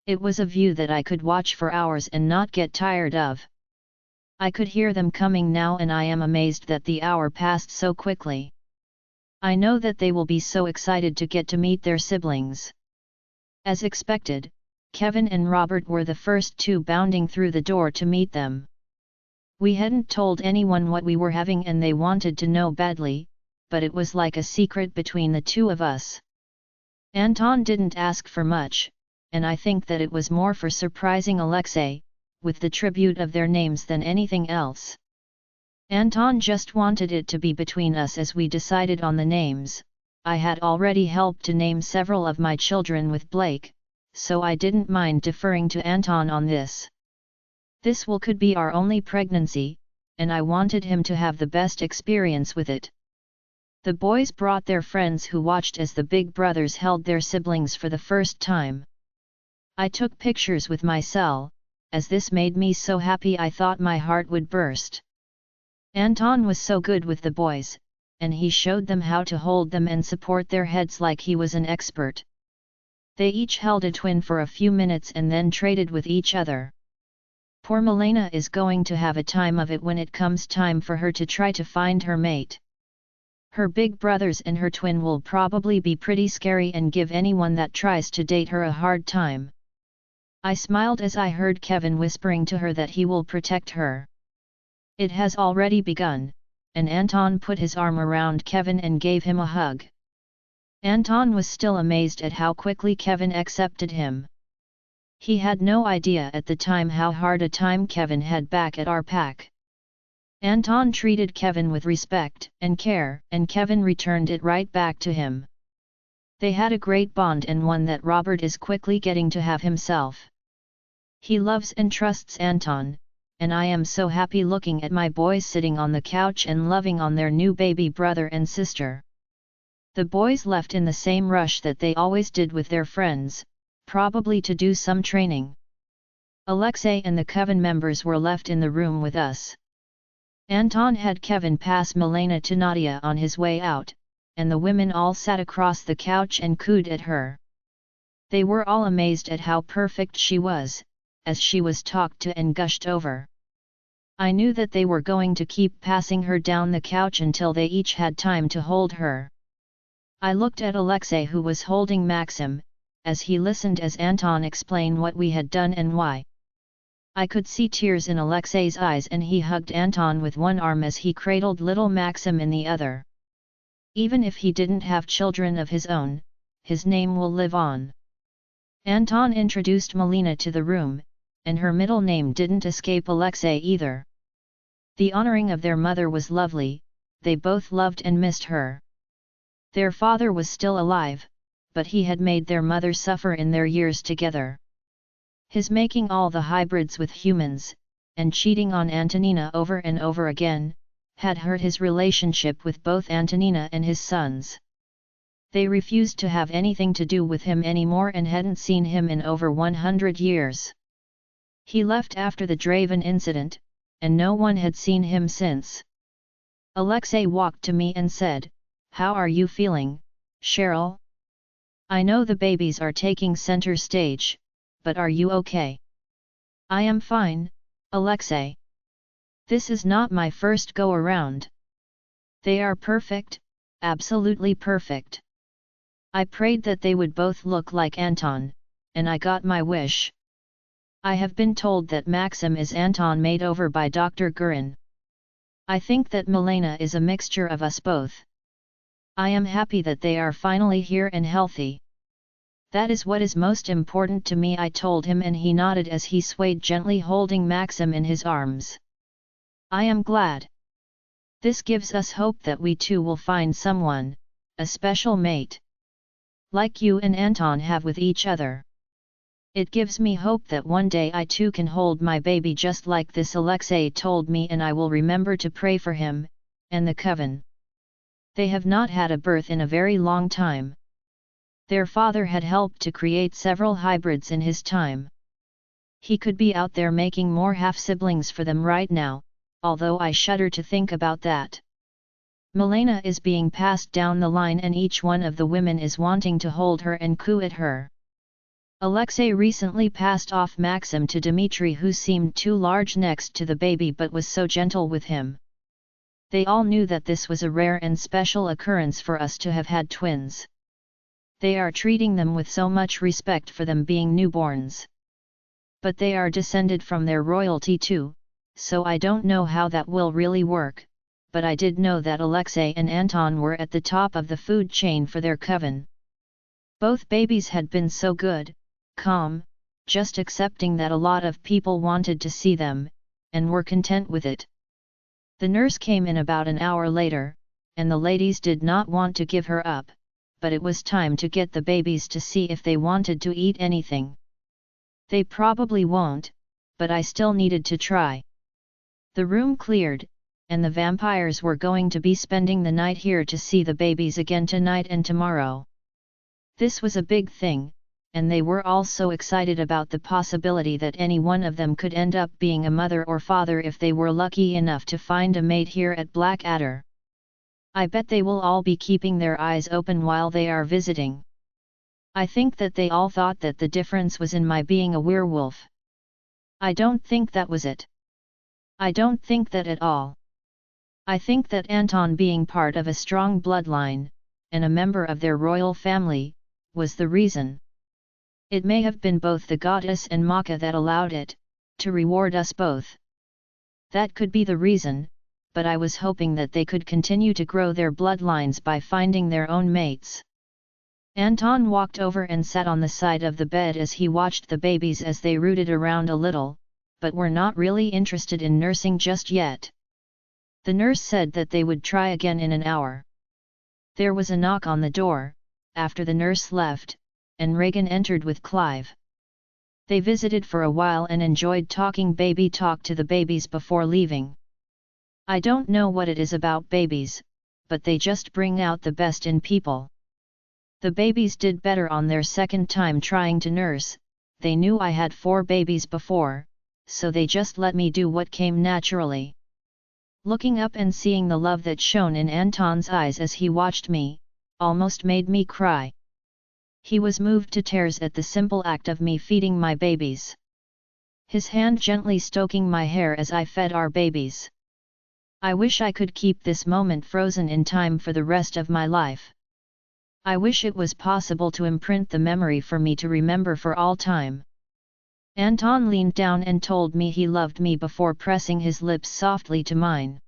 It was a view that I could watch for hours and not get tired of. I could hear them coming now, and I am amazed that the hour passed so quickly. I know that they will be so excited to get to meet their siblings. As expected, Kevin and Robert were the first two bounding through the door to meet them. We hadn't told anyone what we were having, and they wanted to know badly, but it was like a secret between the two of us. Anton didn't ask for much, and I think that it was more for surprising Alexei, with the tribute of their names, than anything else. Anton just wanted it to be between us as we decided on the names, I had already helped to name several of my children with Blake, so I didn't mind deferring to Anton on this. This could be our only pregnancy, and I wanted him to have the best experience with it. The boys brought their friends who watched as the big brothers held their siblings for the first time. I took pictures with my cell, as this made me so happy I thought my heart would burst. Anton was so good with the boys, and he showed them how to hold them and support their heads like he was an expert. They each held a twin for a few minutes and then traded with each other. Poor Milena is going to have a time of it when it comes time for her to try to find her mate. Her big brothers and her twin will probably be pretty scary and give anyone that tries to date her a hard time. I smiled as I heard Kevin whispering to her that he will protect her. It has already begun, and Anton put his arm around Kevin and gave him a hug. Anton was still amazed at how quickly Kevin accepted him. He had no idea at the time how hard a time Kevin had back at our pack. Anton treated Kevin with respect and care, and Kevin returned it right back to him. They had a great bond and one that Robert is quickly getting to have himself. He loves and trusts Anton, and I am so happy looking at my boys sitting on the couch and loving on their new baby brother and sister. The boys left in the same rush that they always did with their friends, probably to do some training. Alexei and the Coven members were left in the room with us. Anton had Kevin pass Milena to Nadia on his way out, and the women all sat across the couch and cooed at her. They were all amazed at how perfect she was, as she was talked to and gushed over. I knew that they were going to keep passing her down the couch until they each had time to hold her. I looked at Alexei, who was holding Maxim, as he listened as Anton explained what we had done and why. I could see tears in Alexei's eyes, and he hugged Anton with one arm as he cradled little Maxim in the other. Even if he didn't have children of his own, his name will live on. Anton introduced Milena to the room, and her middle name didn't escape Alexei either. The honoring of their mother was lovely, they both loved and missed her. Their father was still alive, but he had made their mother suffer in their years together. His making all the hybrids with humans, and cheating on Antonina over and over again, had hurt his relationship with both Antonina and his sons. They refused to have anything to do with him anymore and hadn't seen him in over 100 years. He left after the Draven incident, and no one had seen him since. Alexei walked to me and said, "How are you feeling, Cheryl? I know the babies are taking center stage, but are you okay?" "I am fine, Alexei. This is not my first go-around. They are perfect, absolutely perfect. I prayed that they would both look like Anton, and I got my wish. I have been told that Maxim is Anton made over by Dr. Gurin. I think that Milena is a mixture of us both. I am happy that they are finally here and healthy. That is what is most important to me," I told him, and he nodded as he swayed gently, holding Maxim in his arms. "I am glad. This gives us hope that we too will find someone, a special mate. Like you and Anton have with each other. It gives me hope that one day I too can hold my baby just like this," Alexei told me, "and I will remember to pray for him, and the Coven. They have not had a birth in a very long time. Their father had helped to create several hybrids in his time. He could be out there making more half-siblings for them right now, although I shudder to think about that. Milena is being passed down the line and each one of the women is wanting to hold her and coo at her. Alexei recently passed off Maxim to Dmitri, who seemed too large next to the baby but was so gentle with him. They all knew that this was a rare and special occurrence for us to have had twins. They are treating them with so much respect for them being newborns. But they are descended from their royalty too, so I don't know how that will really work, but I did know that Alexei and Anton were at the top of the food chain for their coven. Both babies had been so good, calm, just accepting that a lot of people wanted to see them, and were content with it. The nurse came in about an hour later, and the ladies did not want to give her up, but it was time to get the babies to see if they wanted to eat anything. They probably won't, but I still needed to try. The room cleared, and the vampires were going to be spending the night here to see the babies again tonight and tomorrow. This was a big thing, and they were all so excited about the possibility that any one of them could end up being a mother or father if they were lucky enough to find a mate here at Blackadder. I bet they will all be keeping their eyes open while they are visiting. I think that they all thought that the difference was in my being a werewolf. I don't think that was it. I don't think that at all. I think that Anton being part of a strong bloodline, and a member of their royal family, was the reason. It may have been both the goddess and Maka that allowed it, to reward us both. That could be the reason, but I was hoping that they could continue to grow their bloodlines by finding their own mates. Anton walked over and sat on the side of the bed as he watched the babies as they rooted around a little, but were not really interested in nursing just yet. The nurse said that they would try again in an hour. There was a knock on the door, after the nurse left, and Reagan entered with Clive. They visited for a while and enjoyed talking baby talk to the babies before leaving. I don't know what it is about babies, but they just bring out the best in people. The babies did better on their second time trying to nurse. They knew I had 4 babies before, so they just let me do what came naturally. Looking up and seeing the love that shone in Anton's eyes as he watched me, almost made me cry. He was moved to tears at the simple act of me feeding my babies. His hand gently stroking my hair as I fed our babies. I wish I could keep this moment frozen in time for the rest of my life. I wish it was possible to imprint the memory for me to remember for all time. Anton leaned down and told me he loved me before pressing his lips softly to mine.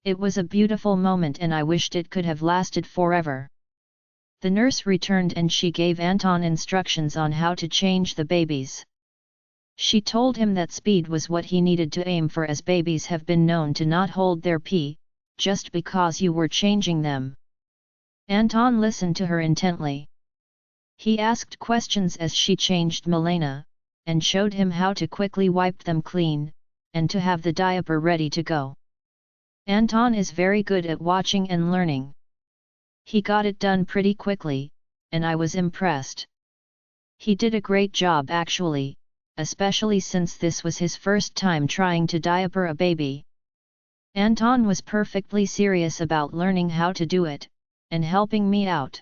It was a beautiful moment and I wished it could have lasted forever. The nurse returned and she gave Anton instructions on how to change the babies. She told him that speed was what he needed to aim for, as babies have been known to not hold their pee, just because you were changing them. Anton listened to her intently. He asked questions as she changed Milena, and showed him how to quickly wipe them clean, and to have the diaper ready to go. Anton is very good at watching and learning. He got it done pretty quickly, and I was impressed. He did a great job actually, especially since this was his first time trying to diaper a baby. Anton was perfectly serious about learning how to do it, and helping me out.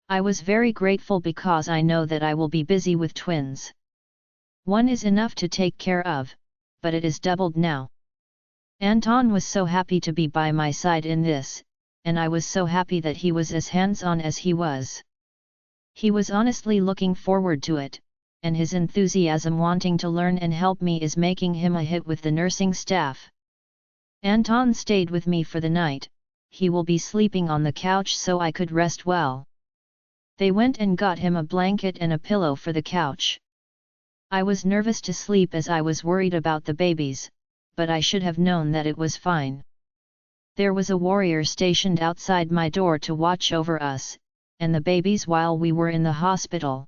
I was very grateful because I know that I will be busy with twins. One is enough to take care of, but it is doubled now. Anton was so happy to be by my side in this, and I was so happy that he was as hands-on as he was. He was honestly looking forward to it, and his enthusiasm wanting to learn and help me is making him a hit with the nursing staff. Anton stayed with me for the night. He will be sleeping on the couch so I could rest well. They went and got him a blanket and a pillow for the couch. I was nervous to sleep as I was worried about the babies, but I should have known that it was fine. There was a warrior stationed outside my door to watch over us, and the babies while we were in the hospital.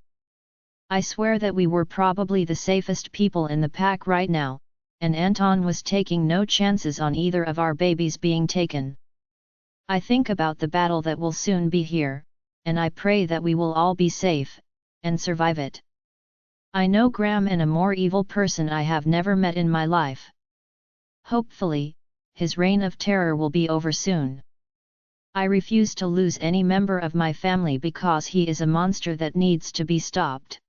I swear that we were probably the safest people in the pack right now, and Anton was taking no chances on either of our babies being taken. I think about the battle that will soon be here, and I pray that we will all be safe, and survive it. I know Graham, and a more evil person I have never met in my life. Hopefully, his reign of terror will be over soon. I refuse to lose any member of my family because he is a monster that needs to be stopped.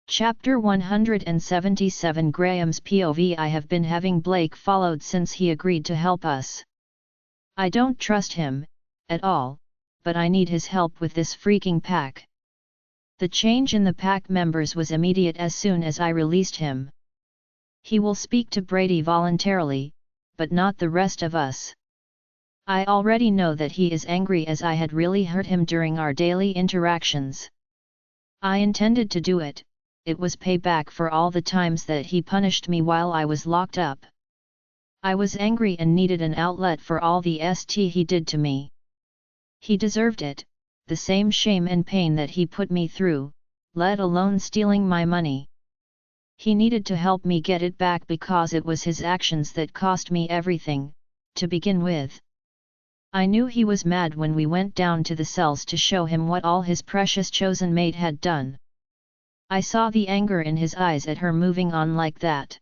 Chapter 177 Graham's POV. I have been having Blake followed since he agreed to help us. I don't trust him, at all, but I need his help with this freaking pack. The change in the pack members was immediate as soon as I released him. He will speak to Brady voluntarily, but not the rest of us. I already know that he is angry as I had really hurt him during our daily interactions. I intended to do it. It was payback for all the times that he punished me while I was locked up. I was angry and needed an outlet for all the st he did to me. He deserved it, the same shame and pain that he put me through, let alone stealing my money. He needed to help me get it back because it was his actions that cost me everything, to begin with. I knew he was mad when we went down to the cells to show him what all his precious chosen mate had done. I saw the anger in his eyes at her moving on like that.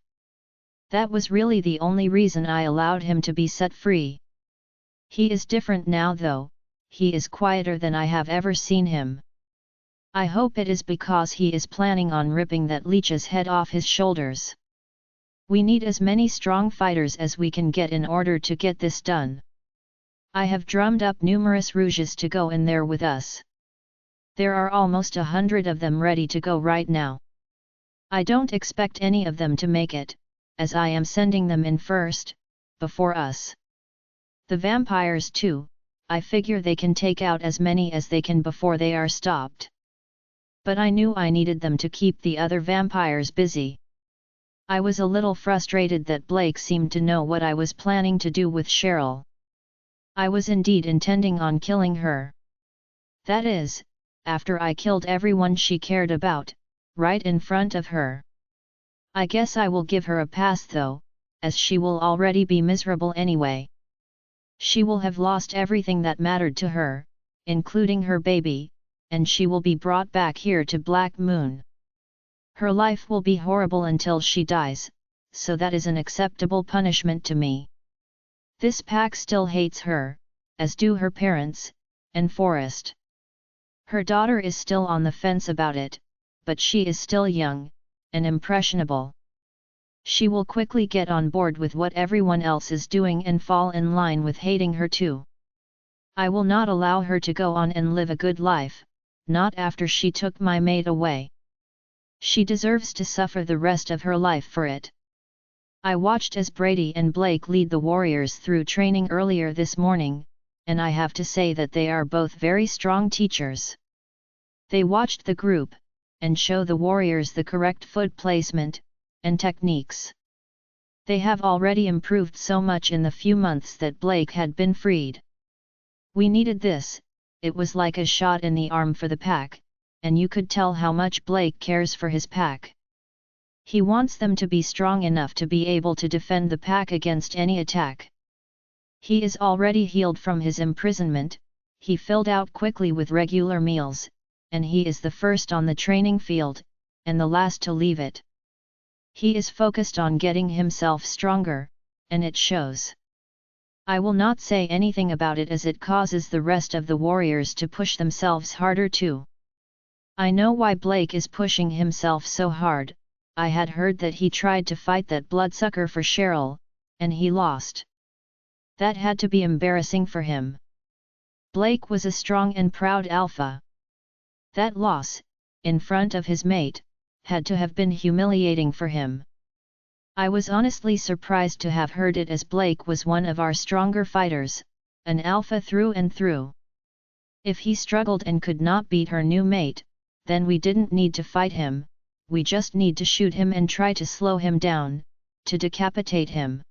That was really the only reason I allowed him to be set free. He is different now though, he is quieter than I have ever seen him. I hope it is because he is planning on ripping that leech's head off his shoulders. We need as many strong fighters as we can get in order to get this done. I have drummed up numerous rouges to go in there with us. There are almost 100 of them ready to go right now. I don't expect any of them to make it, as I am sending them in first, before us. The vampires too, I figure they can take out as many as they can before they are stopped. But I knew I needed them to keep the other vampires busy. I was a little frustrated that Blake seemed to know what I was planning to do with Cheryl. I was indeed intending on killing her. That is, after I killed everyone she cared about, right in front of her. I guess I will give her a pass though, as she will already be miserable anyway. She will have lost everything that mattered to her, including her baby, and she will be brought back here to Black Moon. Her life will be horrible until she dies, so that is an acceptable punishment to me. This pack still hates her, as do her parents, and Forrest. Her daughter is still on the fence about it, but she is still young, and impressionable. She will quickly get on board with what everyone else is doing and fall in line with hating her too. I will not allow her to go on and live a good life, not after she took my mate away. She deserves to suffer the rest of her life for it. I watched as Brady and Blake lead the warriors through training earlier this morning, and I have to say that they are both very strong teachers. They watched the group, and show the warriors the correct foot placement, and techniques. They have already improved so much in the few months that Blake had been freed. We needed this, it was like a shot in the arm for the pack, and you could tell how much Blake cares for his pack. He wants them to be strong enough to be able to defend the pack against any attack. He is already healed from his imprisonment, he filled out quickly with regular meals, and he is the first on the training field, and the last to leave it. He is focused on getting himself stronger, and it shows. I will not say anything about it as it causes the rest of the warriors to push themselves harder too. I know why Blake is pushing himself so hard. I had heard that he tried to fight that bloodsucker for Cheryl, and he lost. That had to be embarrassing for him. Blake was a strong and proud alpha. That loss, in front of his mate, had to have been humiliating for him. I was honestly surprised to have heard it as Blake was one of our stronger fighters, an alpha through and through. If he struggled and could not beat her new mate, then we didn't need to fight him. We just need to shoot him and try to slow him down, to decapitate him.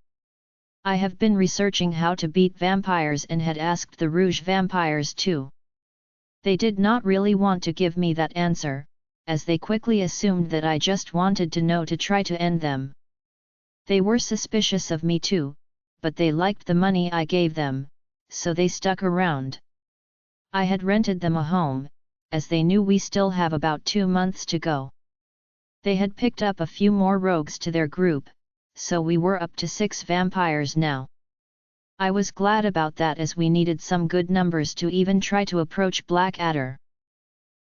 I have been researching how to beat vampires and had asked the Rouge vampires too. They did not really want to give me that answer, as they quickly assumed that I just wanted to know to try to end them. They were suspicious of me too, but they liked the money I gave them, so they stuck around. I had rented them a home, as they knew we still have about 2 months to go. They had picked up a few more rogues to their group, so we were up to 6 vampires now. I was glad about that as we needed some good numbers to even try to approach Blackadder.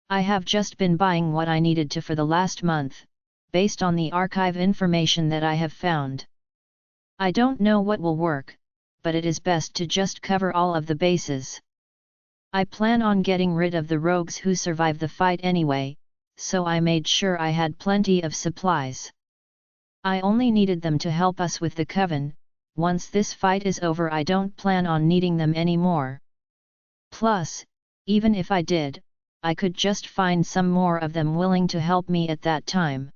I have just been buying what I needed to for the last month, based on the archive information that I have found. I don't know what will work, but it is best to just cover all of the bases. I plan on getting rid of the rogues who survive the fight anyway, so I made sure I had plenty of supplies. I only needed them to help us with the coven. Once this fight is over I don't plan on needing them anymore. Plus, even if I did, I could just find some more of them willing to help me at that time.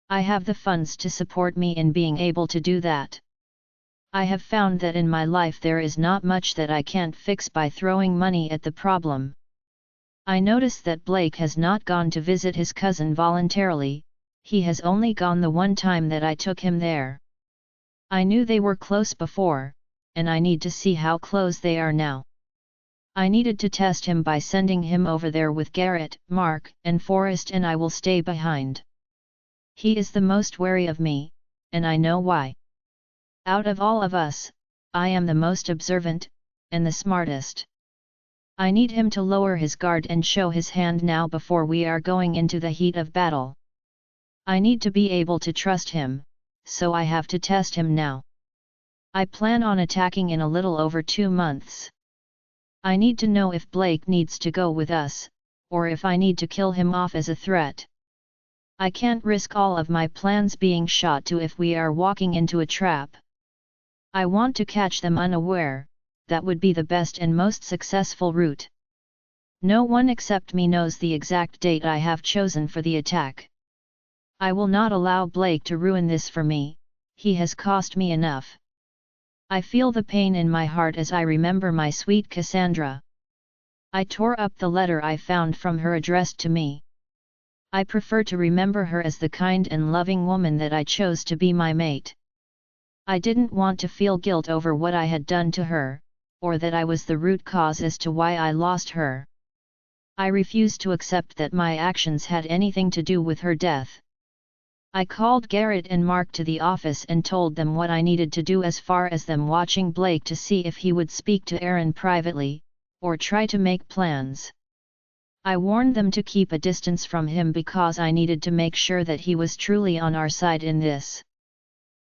I have the funds to support me in being able to do that. I have found that in my life there is not much that I can't fix by throwing money at the problem. I notice that Blake has not gone to visit his cousin voluntarily, he has only gone the one time that I took him there. I knew they were close before, and I need to see how close they are now. I needed to test him by sending him over there with Garrett, Mark, and Forrest, and I will stay behind. He is the most wary of me, and I know why. Out of all of us, I am the most observant, and the smartest. I need him to lower his guard and show his hand now before we are going into the heat of battle. I need to be able to trust him, so I have to test him now. I plan on attacking in a little over 2 months. I need to know if Blake needs to go with us, or if I need to kill him off as a threat. I can't risk all of my plans being shot to if we are walking into a trap. I want to catch them unaware, that would be the best and most successful route. No one except me knows the exact date I have chosen for the attack. I will not allow Blake to ruin this for me, he has cost me enough. I feel the pain in my heart as I remember my sweet Cassandra. I tore up the letter I found from her addressed to me. I prefer to remember her as the kind and loving woman that I chose to be my mate. I didn't want to feel guilt over what I had done to her, or that I was the root cause as to why I lost her. I refused to accept that my actions had anything to do with her death. I called Garrett and Mark to the office and told them what I needed to do as far as them watching Blake to see if he would speak to Aaron privately, or try to make plans. I warned them to keep a distance from him because I needed to make sure that he was truly on our side in this.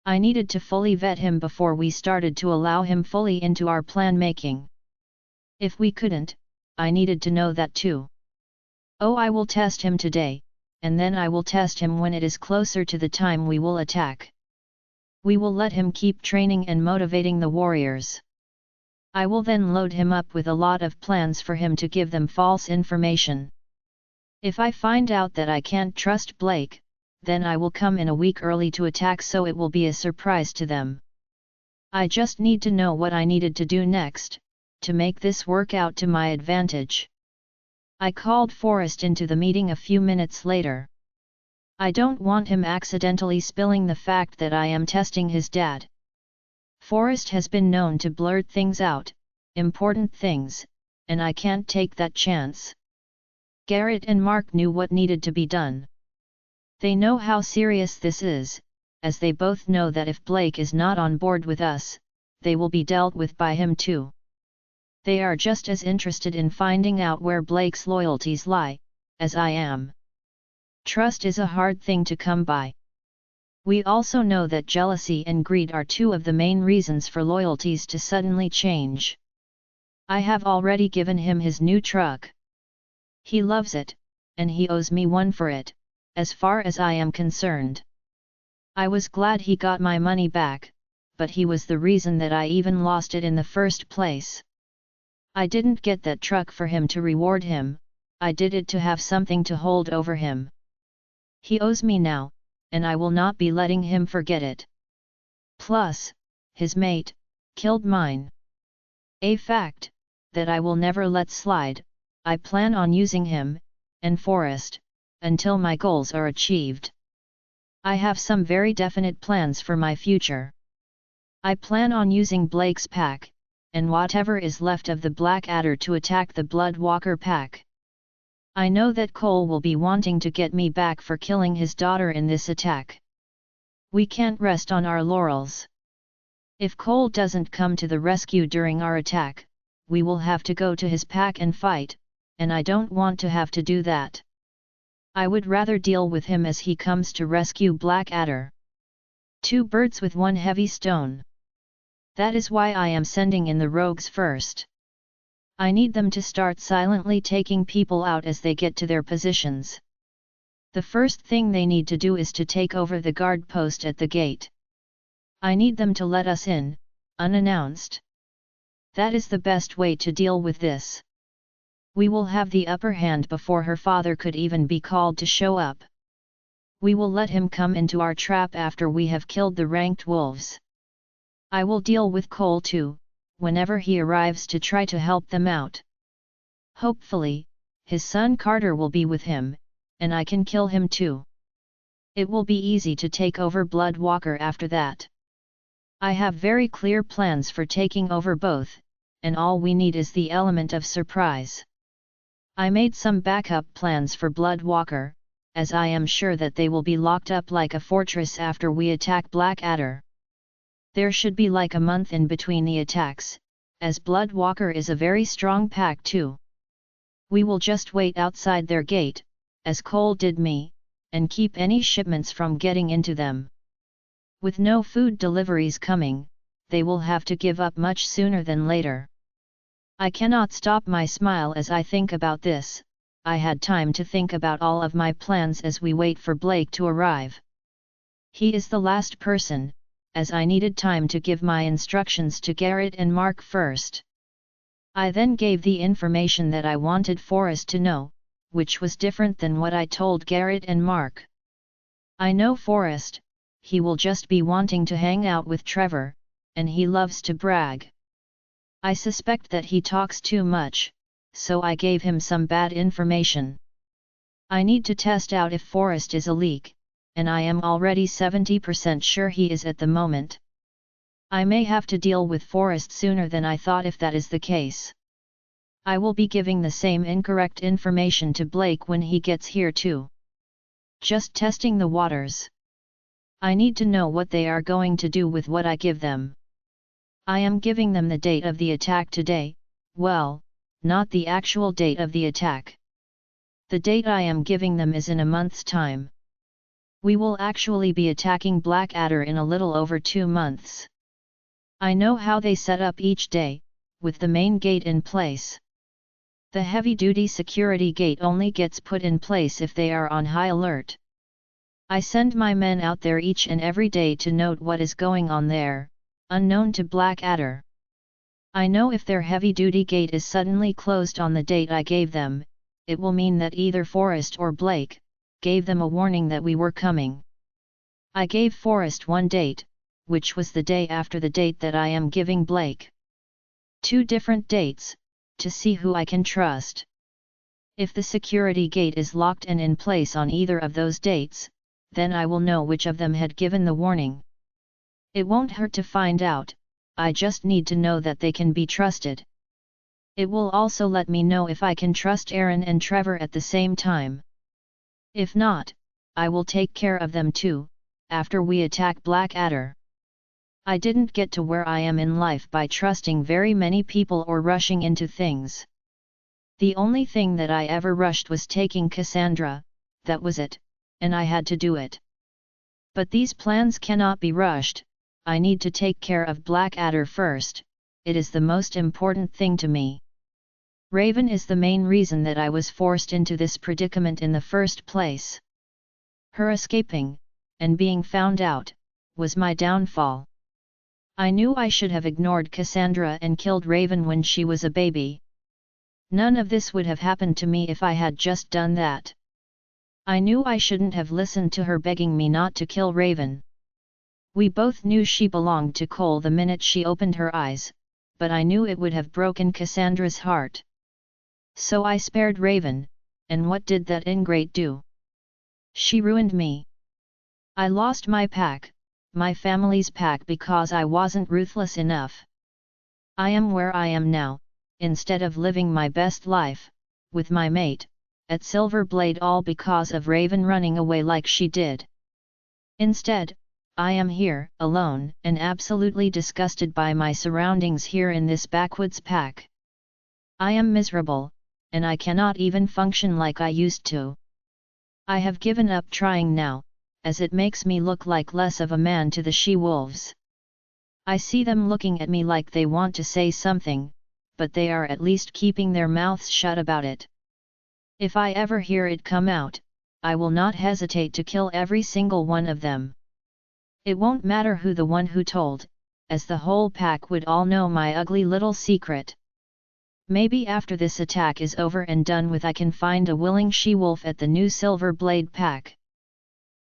I needed to fully vet him before we started to allow him fully into our plan making. If we couldn't, I needed to know that too. Oh, I will test him today, and then I will test him when it is closer to the time we will attack. We will let him keep training and motivating the warriors. I will then load him up with a lot of plans for him to give them false information. If I find out that I can't trust Blake, then I will come in a week early to attack so it will be a surprise to them. I just need to know what I needed to do next, to make this work out to my advantage. I called Forrest into the meeting a few minutes later. I don't want him accidentally spilling the fact that I am testing his dad. Forrest has been known to blurt things out, important things, and I can't take that chance. Garrett and Mark knew what needed to be done. They know how serious this is, as they both know that if Blake is not on board with us, they will be dealt with by him too. They are just as interested in finding out where Blake's loyalties lie, as I am. Trust is a hard thing to come by. We also know that jealousy and greed are two of the main reasons for loyalties to suddenly change. I have already given him his new truck. He loves it, and he owes me one for it, as far as I am concerned. I was glad he got my money back, but he was the reason that I even lost it in the first place. I didn't get that truck for him to reward him, I did it to have something to hold over him. He owes me now, and I will not be letting him forget it. Plus, his mate, killed mine. A fact that I will never let slide. I plan on using him, and Forrest, until my goals are achieved. I have some very definite plans for my future. I plan on using Blake's pack, and whatever is left of the Blackadder to attack the Bloodwalker pack. I know that Cole will be wanting to get me back for killing his daughter in this attack. We can't rest on our laurels. If Cole doesn't come to the rescue during our attack, we will have to go to his pack and fight, and I don't want to have to do that. I would rather deal with him as he comes to rescue Blackadder. 2 birds with one heavy stone. That is why I am sending in the rogues first. I need them to start silently taking people out as they get to their positions. The first thing they need to do is to take over the guard post at the gate. I need them to let us in, unannounced. That is the best way to deal with this. We will have the upper hand before her father could even be called to show up. We will let him come into our trap after we have killed the ranked wolves. I will deal with Cole too, whenever he arrives to try to help them out. Hopefully, his son Carter will be with him, and I can kill him too. It will be easy to take over Bloodwalker after that. I have very clear plans for taking over both, and all we need is the element of surprise. I made some backup plans for Bloodwalker, as I am sure that they will be locked up like a fortress after we attack Blackadder. There should be like a month in between the attacks, as Bloodwalker is a very strong pack too. We will just wait outside their gate, as Cole did me, and keep any shipments from getting into them. With no food deliveries coming, they will have to give up much sooner than later. I cannot stop my smile as I think about this. I had time to think about all of my plans as we wait for Blake to arrive. He is the last person, as I needed time to give my instructions to Garrett and Mark first. I then gave the information that I wanted Forrest to know, which was different than what I told Garrett and Mark. I know Forrest, he will just be wanting to hang out with Trevor, and he loves to brag. I suspect that he talks too much, so I gave him some bad information. I need to test out if Forrest is a leak, and I am already 70% sure he is at the moment. I may have to deal with Forrest sooner than I thought if that is the case. I will be giving the same incorrect information to Blake when he gets here too. Just testing the waters. I need to know what they are going to do with what I give them. I am giving them the date of the attack today, well, not the actual date of the attack. The date I am giving them is in a month's time. We will actually be attacking Blackadder in a little over 2 months. I know how they set up each day, with the main gate in place. The heavy-duty security gate only gets put in place if they are on high alert. I send my men out there each and every day to note what is going on there, unknown to Blackadder. I know if their heavy-duty gate is suddenly closed on the date I gave them, it will mean that either Forrest or Blake gave them a warning that we were coming. I gave Forrest one date, which was the day after the date that I am giving Blake. 2 different dates, to see who I can trust. If the security gate is locked and in place on either of those dates, then I will know which of them had given the warning. It won't hurt to find out, I just need to know that they can be trusted. It will also let me know if I can trust Aaron and Trevor at the same time. If not, I will take care of them too, after we attack Blackadder. I didn't get to where I am in life by trusting very many people or rushing into things. The only thing that I ever rushed was taking Cassandra, that was it, and I had to do it. But these plans cannot be rushed, I need to take care of Blackadder first, it is the most important thing to me. Raven is the main reason that I was forced into this predicament in the first place. Her escaping, and being found out, was my downfall. I knew I should have ignored Cassandra and killed Raven when she was a baby. None of this would have happened to me if I had just done that. I knew I shouldn't have listened to her begging me not to kill Raven. We both knew she belonged to Cole the minute she opened her eyes, but I knew it would have broken Cassandra's heart. So I spared Raven, and what did that ingrate do? She ruined me. I lost my pack, my family's pack, because I wasn't ruthless enough. I am where I am now, instead of living my best life, with my mate, at Silverblade, all because of Raven running away like she did. Instead, I am here, alone, and absolutely disgusted by my surroundings here in this backwoods pack. I am miserable, and I cannot even function like I used to. I have given up trying now, as it makes me look like less of a man to the she-wolves. I see them looking at me like they want to say something, but they are at least keeping their mouths shut about it. If I ever hear it come out, I will not hesitate to kill every single one of them. It won't matter who the one who told, as the whole pack would all know my ugly little secret. Maybe after this attack is over and done with, I can find a willing she-wolf at the new Silverblade pack.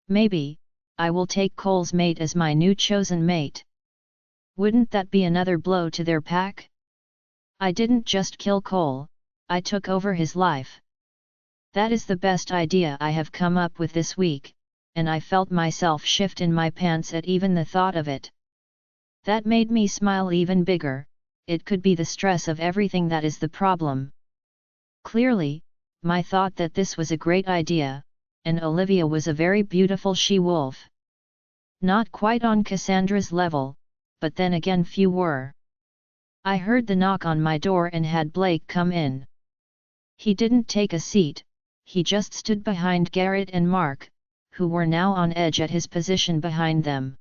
Maybe, I will take Cole's mate as my new chosen mate. Wouldn't that be another blow to their pack? I didn't just kill Cole, I took over his life. That is the best idea I have come up with this week, and I felt myself shift in my pants at even the thought of it. That made me smile even bigger. It could be the stress of everything that is the problem. Clearly, my thought that this was a great idea, and Olivia was a very beautiful she-wolf. Not quite on Cassandra's level, but then again few were. I heard the knock on my door and had Blake come in. He didn't take a seat, he just stood behind Garrett and Mark, who were now on edge at his position behind them.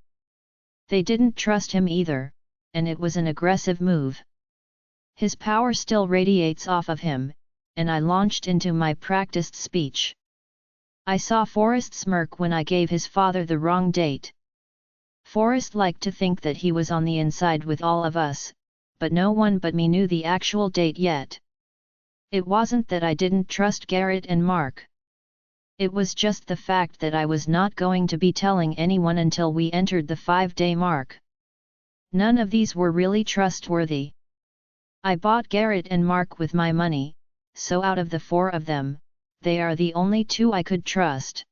They didn't trust him either, and it was an aggressive move. His power still radiates off of him, and I launched into my practiced speech. I saw Forrest smirk when I gave his father the wrong date. Forrest liked to think that he was on the inside with all of us, but no one but me knew the actual date yet. It wasn't that I didn't trust Garrett and Mark. It was just the fact that I was not going to be telling anyone until we entered the 5-day mark. None of these were really trustworthy. I bought Garrett and Mark with my money, so out of the 4 of them, they are the only 2 I could trust.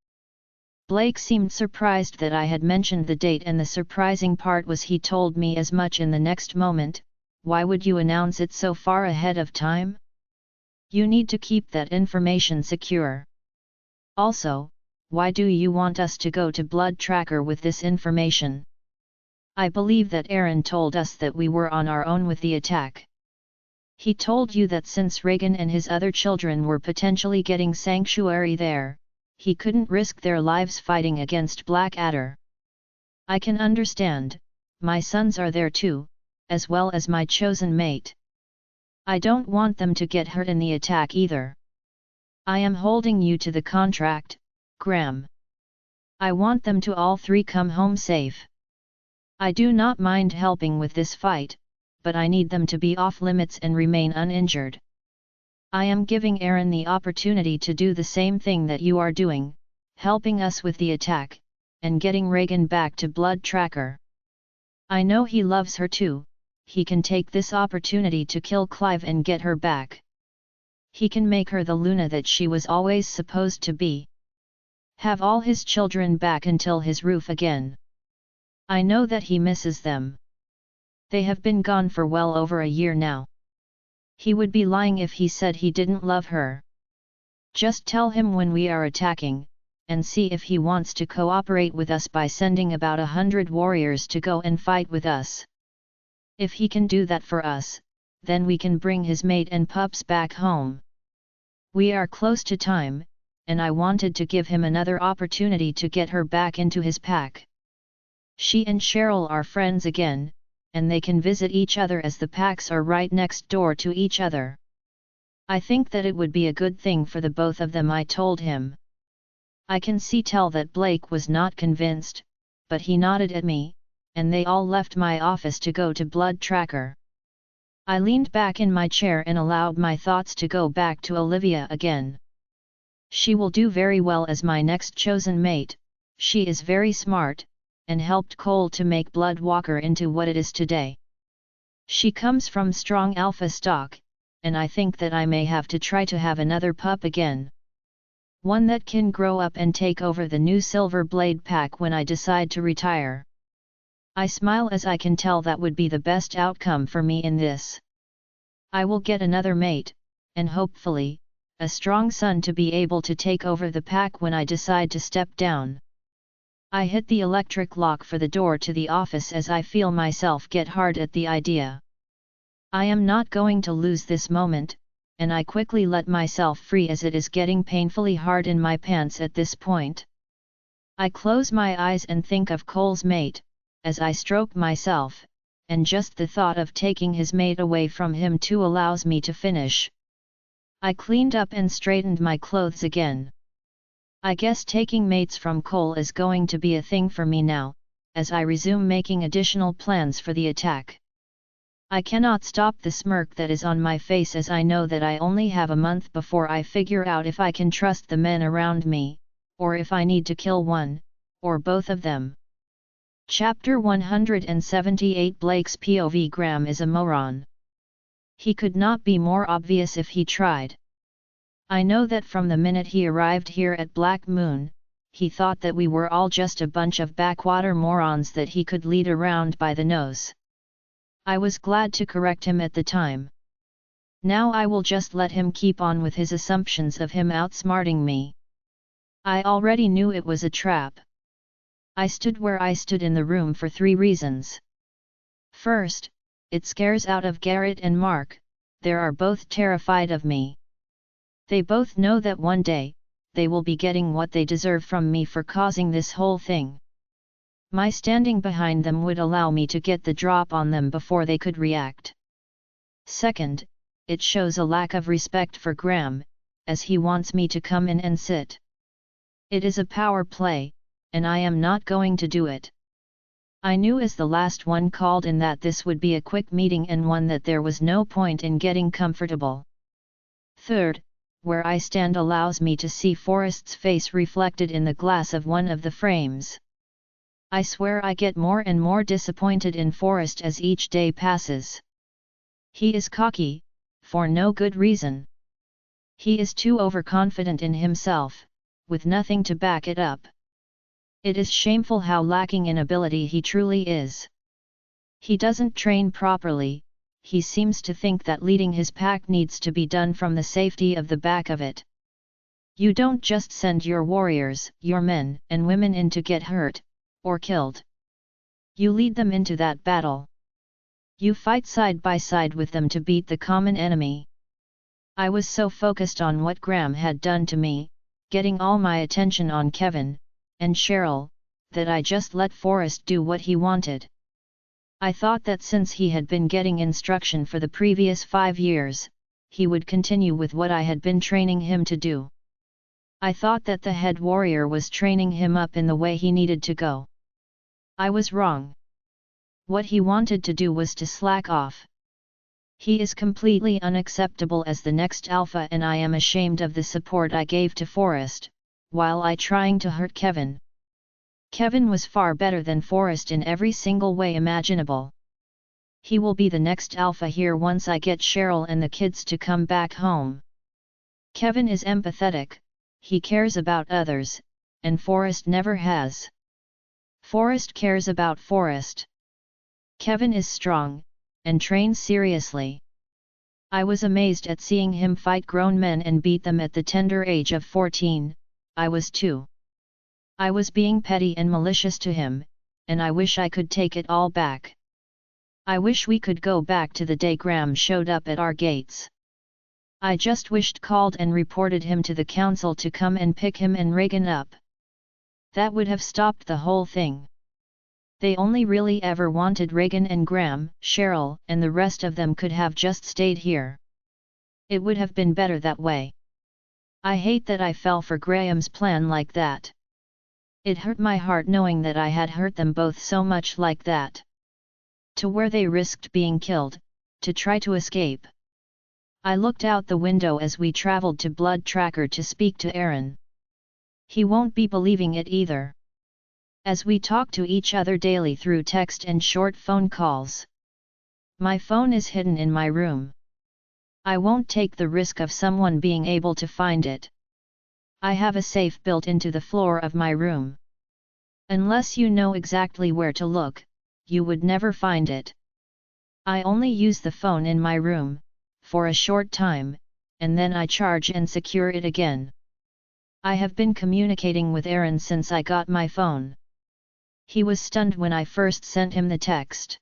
Blake seemed surprised that I had mentioned the date, and the surprising part was he told me as much in the next moment. Why would you announce it so far ahead of time? You need to keep that information secure. Also, why do you want us to go to Blood Tracker with this information? I believe that Aaron told us that we were on our own with the attack. He told you that since Reagan and his other children were potentially getting sanctuary there, he couldn't risk their lives fighting against Blackadder. I can understand, my sons are there too, as well as my chosen mate. I don't want them to get hurt in the attack either. I am holding you to the contract, Graham. I want them to all 3 come home safe. I do not mind helping with this fight, but I need them to be off limits and remain uninjured. I am giving Aaron the opportunity to do the same thing that you are doing, helping us with the attack, and getting Reagan back to Blood Tracker. I know he loves her too. He can take this opportunity to kill Clive and get her back. He can make her the Luna that she was always supposed to be. Have all his children back until his roof again. I know that he misses them. They have been gone for well over a year now. He would be lying if he said he didn't love her. Just tell him when we are attacking, and see if he wants to cooperate with us by sending about 100 warriors to go and fight with us. If he can do that for us, then we can bring his mate and pups back home. We are close to time, and I wanted to give him another opportunity to get her back into his pack. She and Cheryl are friends again, and they can visit each other as the packs are right next door to each other. I think that it would be a good thing for the both of them, I told him. I can tell that Blake was not convinced, but he nodded at me, and they all left my office to go to Blood Tracker. I leaned back in my chair and allowed my thoughts to go back to Olivia again. She will do very well as my next chosen mate. She is very smart, and helped Cole to make Bloodwalker into what it is today. She comes from strong alpha stock, and I think that I may have to try to have another pup again. One that can grow up and take over the new Silver Blade pack when I decide to retire. I smile as I can tell that would be the best outcome for me in this. I will get another mate, and hopefully, a strong son to be able to take over the pack when I decide to step down. I hit the electric lock for the door to the office as I feel myself get hard at the idea. I am not going to lose this moment, and I quickly let myself free as it is getting painfully hard in my pants at this point. I close my eyes and think of Cole's mate, as I stroke myself, and just the thought of taking his mate away from him too allows me to finish. I cleaned up and straightened my clothes again. I guess taking mates from Cole is going to be a thing for me now, as I resume making additional plans for the attack. I cannot stop the smirk that is on my face as I know that I only have a month before I figure out if I can trust the men around me, or if I need to kill one, or both of them. Chapter 178 Blake's POV. Graham is a moron. He could not be more obvious if he tried. I know that from the minute he arrived here at Black Moon, he thought that we were all just a bunch of backwater morons that he could lead around by the nose. I was glad to correct him at the time. Now I will just let him keep on with his assumptions of him outsmarting me. I already knew it was a trap. I stood where I stood in the room for 3 reasons. First, it scares out of Garrett and Mark, they are both terrified of me. They both know that one day, they will be getting what they deserve from me for causing this whole thing. My standing behind them would allow me to get the drop on them before they could react. Second, it shows a lack of respect for Graham, as he wants me to come in and sit. It is a power play, and I am not going to do it. I knew as the last one called in that this would be a quick meeting and one that there was no point in getting comfortable. Third, where I stand allows me to see Forrest's face reflected in the glass of one of the frames. I swear I get more and more disappointed in Forrest as each day passes. He is cocky, for no good reason. He is too overconfident in himself, with nothing to back it up. It is shameful how lacking in ability he truly is. He doesn't train properly. He seems to think that leading his pack needs to be done from the safety of the back of it. You don't just send your warriors, your men and women in to get hurt, or killed. You lead them into that battle. You fight side by side with them to beat the common enemy. I was so focused on what Graham had done to me, getting all my attention on Kevin and Cheryl, that I just let Forrest do what he wanted. I thought that since he had been getting instruction for the previous 5 years, he would continue with what I had been training him to do. I thought that the head warrior was training him up in the way he needed to go. I was wrong. What he wanted to do was to slack off. He is completely unacceptable as the next alpha, and I am ashamed of the support I gave to Forrest, while I trying to hurt Kevin. Kevin was far better than Forrest in every single way imaginable. He will be the next alpha here once I get Cheryl and the kids to come back home. Kevin is empathetic, he cares about others, and Forrest never has. Forrest cares about Forrest. Kevin is strong, and trains seriously. I was amazed at seeing him fight grown men and beat them at the tender age of 14, I was too. I was being petty and malicious to him, and I wish I could take it all back. I wish we could go back to the day Graham showed up at our gates. I just wished called and reported him to the council to come and pick him and Reagan up. That would have stopped the whole thing. They only really ever wanted Reagan and Graham, Cheryl and the rest of them could have just stayed here. It would have been better that way. I hate that I fell for Graham's plan like that. It hurt my heart knowing that I had hurt them both so much like that. To where they risked being killed, to try to escape. I looked out the window as we traveled to Blood Tracker to speak to Aaron. He won't be believing it either. As we talk to each other daily through text and short phone calls. My phone is hidden in my room. I won't take the risk of someone being able to find it. I have a safe built into the floor of my room. Unless you know exactly where to look, you would never find it. I only use the phone in my room, for a short time, and then I charge and secure it again. I have been communicating with Aaron since I got my phone. He was stunned when I first sent him the text.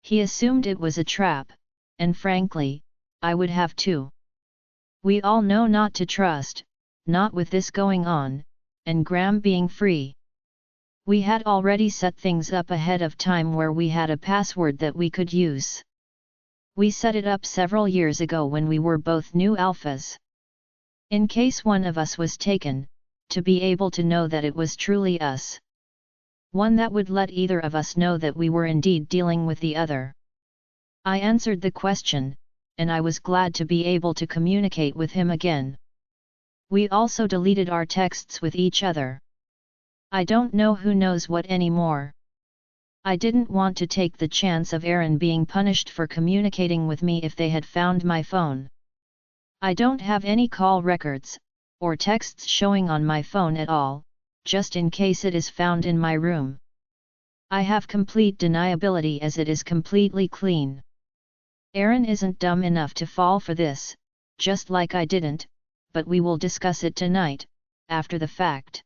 He assumed it was a trap, and frankly, I would have too. We all know not to trust, not with this going on, and Graham being free. We had already set things up ahead of time where we had a password that we could use. We set it up several years ago when we were both new alphas. In case one of us was taken, to be able to know that it was truly us. One that would let either of us know that we were indeed dealing with the other. I answered the question, and I was glad to be able to communicate with him again. We also deleted our texts with each other. I don't know who knows what anymore. I didn't want to take the chance of Aaron being punished for communicating with me if they had found my phone. I don't have any call records, or texts showing on my phone at all, just in case it is found in my room. I have complete deniability as it is completely clean. Aaron isn't dumb enough to fall for this, just like I didn't, but we will discuss it tonight, after the fact.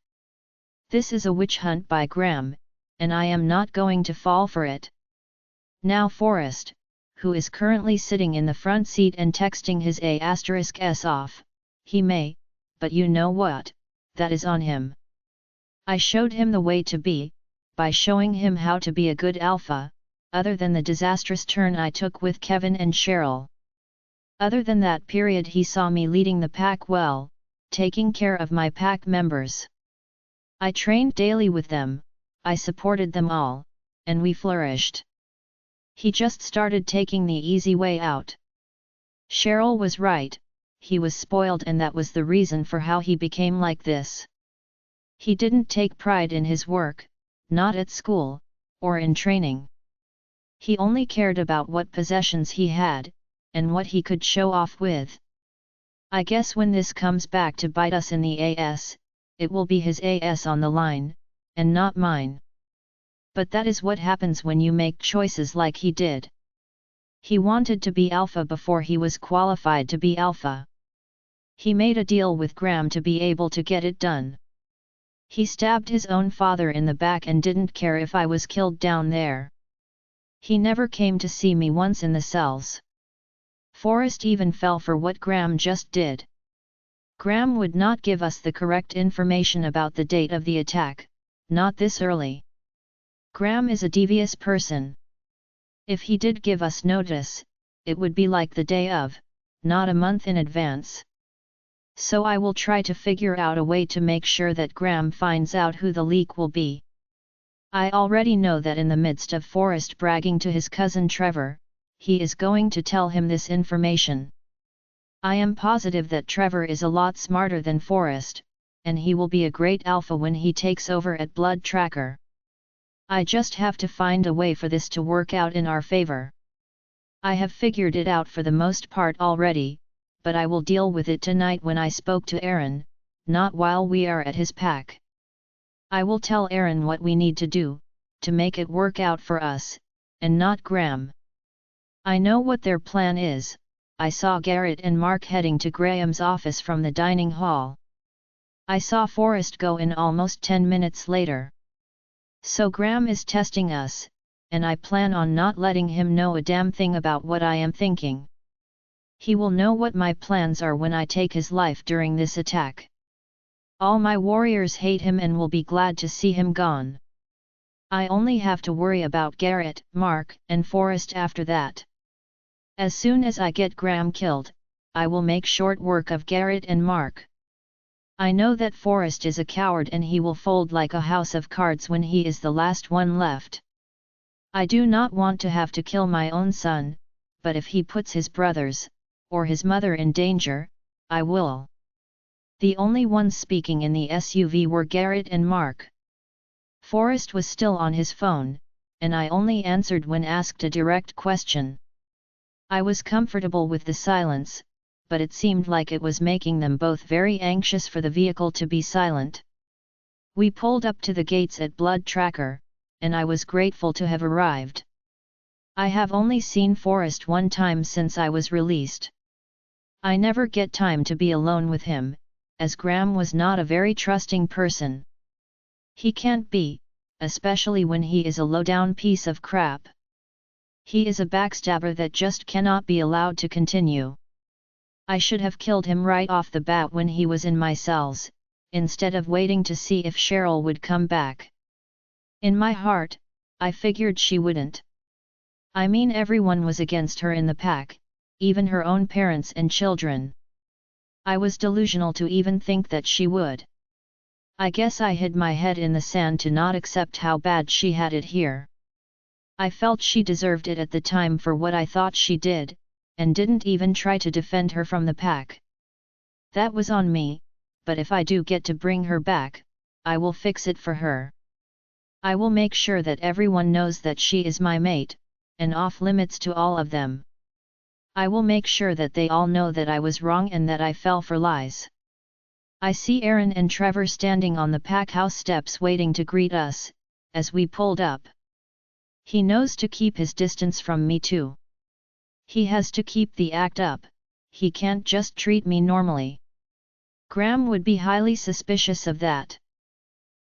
This is a witch hunt by Graham, and I am not going to fall for it. Now Forrest, who is currently sitting in the front seat and texting his A*s off, he may, but you know what, that is on him. I showed him the way to be, by showing him how to be a good alpha, other than the disastrous turn I took with Kevin and Cheryl. Other than that period he saw me leading the pack well, taking care of my pack members. I trained daily with them, I supported them all, and we flourished. He just started taking the easy way out. Cheryl was right, he was spoiled and that was the reason for how he became like this. He didn't take pride in his work, not at school, or in training. He only cared about what possessions he had, and what he could show off with. I guess when this comes back to bite us in the ass, it will be his ass on the line, and not mine. But that is what happens when you make choices like he did. He wanted to be alpha before he was qualified to be alpha. He made a deal with Graham to be able to get it done. He stabbed his own father in the back and didn't care if I was killed down there. He never came to see me once in the cells. Forrest even fell for what Graham just did. Graham would not give us the correct information about the date of the attack, not this early. Graham is a devious person. If he did give us notice, it would be like the day of, not a month in advance. So I will try to figure out a way to make sure that Graham finds out who the leak will be. I already know that in the midst of Forrest bragging to his cousin Trevor, he is going to tell him this information. I am positive that Trevor is a lot smarter than Forrest, and he will be a great alpha when he takes over at Blood Tracker. I just have to find a way for this to work out in our favor. I have figured it out for the most part already, but I will deal with it tonight when I spoke to Aaron, not while we are at his pack. I will tell Aaron what we need to do, to make it work out for us, and not Graham. I know what their plan is. I saw Garrett and Mark heading to Graham's office from the dining hall. I saw Forrest go in almost 10 minutes later. So Graham is testing us, and I plan on not letting him know a damn thing about what I am thinking. He will know what my plans are when I take his life during this attack. All my warriors hate him and will be glad to see him gone. I only have to worry about Garrett, Mark, and Forrest after that. As soon as I get Graham killed, I will make short work of Garrett and Mark. I know that Forrest is a coward and he will fold like a house of cards when he is the last one left. I do not want to have to kill my own son, but if he puts his brothers, or his mother in danger, I will. The only ones speaking in the SUV were Garrett and Mark. Forrest was still on his phone, and I only answered when asked a direct question. I was comfortable with the silence, but it seemed like it was making them both very anxious for the vehicle to be silent. We pulled up to the gates at Blood Tracker, and I was grateful to have arrived. I have only seen Forrest one time since I was released. I never get time to be alone with him, as Graham was not a very trusting person. He can't be, especially when he is a low-down piece of crap. He is a backstabber that just cannot be allowed to continue. I should have killed him right off the bat when he was in my cells, instead of waiting to see if Cheryl would come back. In my heart, I figured she wouldn't. I mean, everyone was against her in the pack, even her own parents and children. I was delusional to even think that she would. I guess I hid my head in the sand to not accept how bad she had it here. I felt she deserved it at the time for what I thought she did, and didn't even try to defend her from the pack. That was on me, but if I do get to bring her back, I will fix it for her. I will make sure that everyone knows that she is my mate, and off limits to all of them. I will make sure that they all know that I was wrong and that I fell for lies. I see Aaron and Trevor standing on the pack house steps waiting to greet us, as we pulled up. He knows to keep his distance from me too. He has to keep the act up, he can't just treat me normally. Graham would be highly suspicious of that.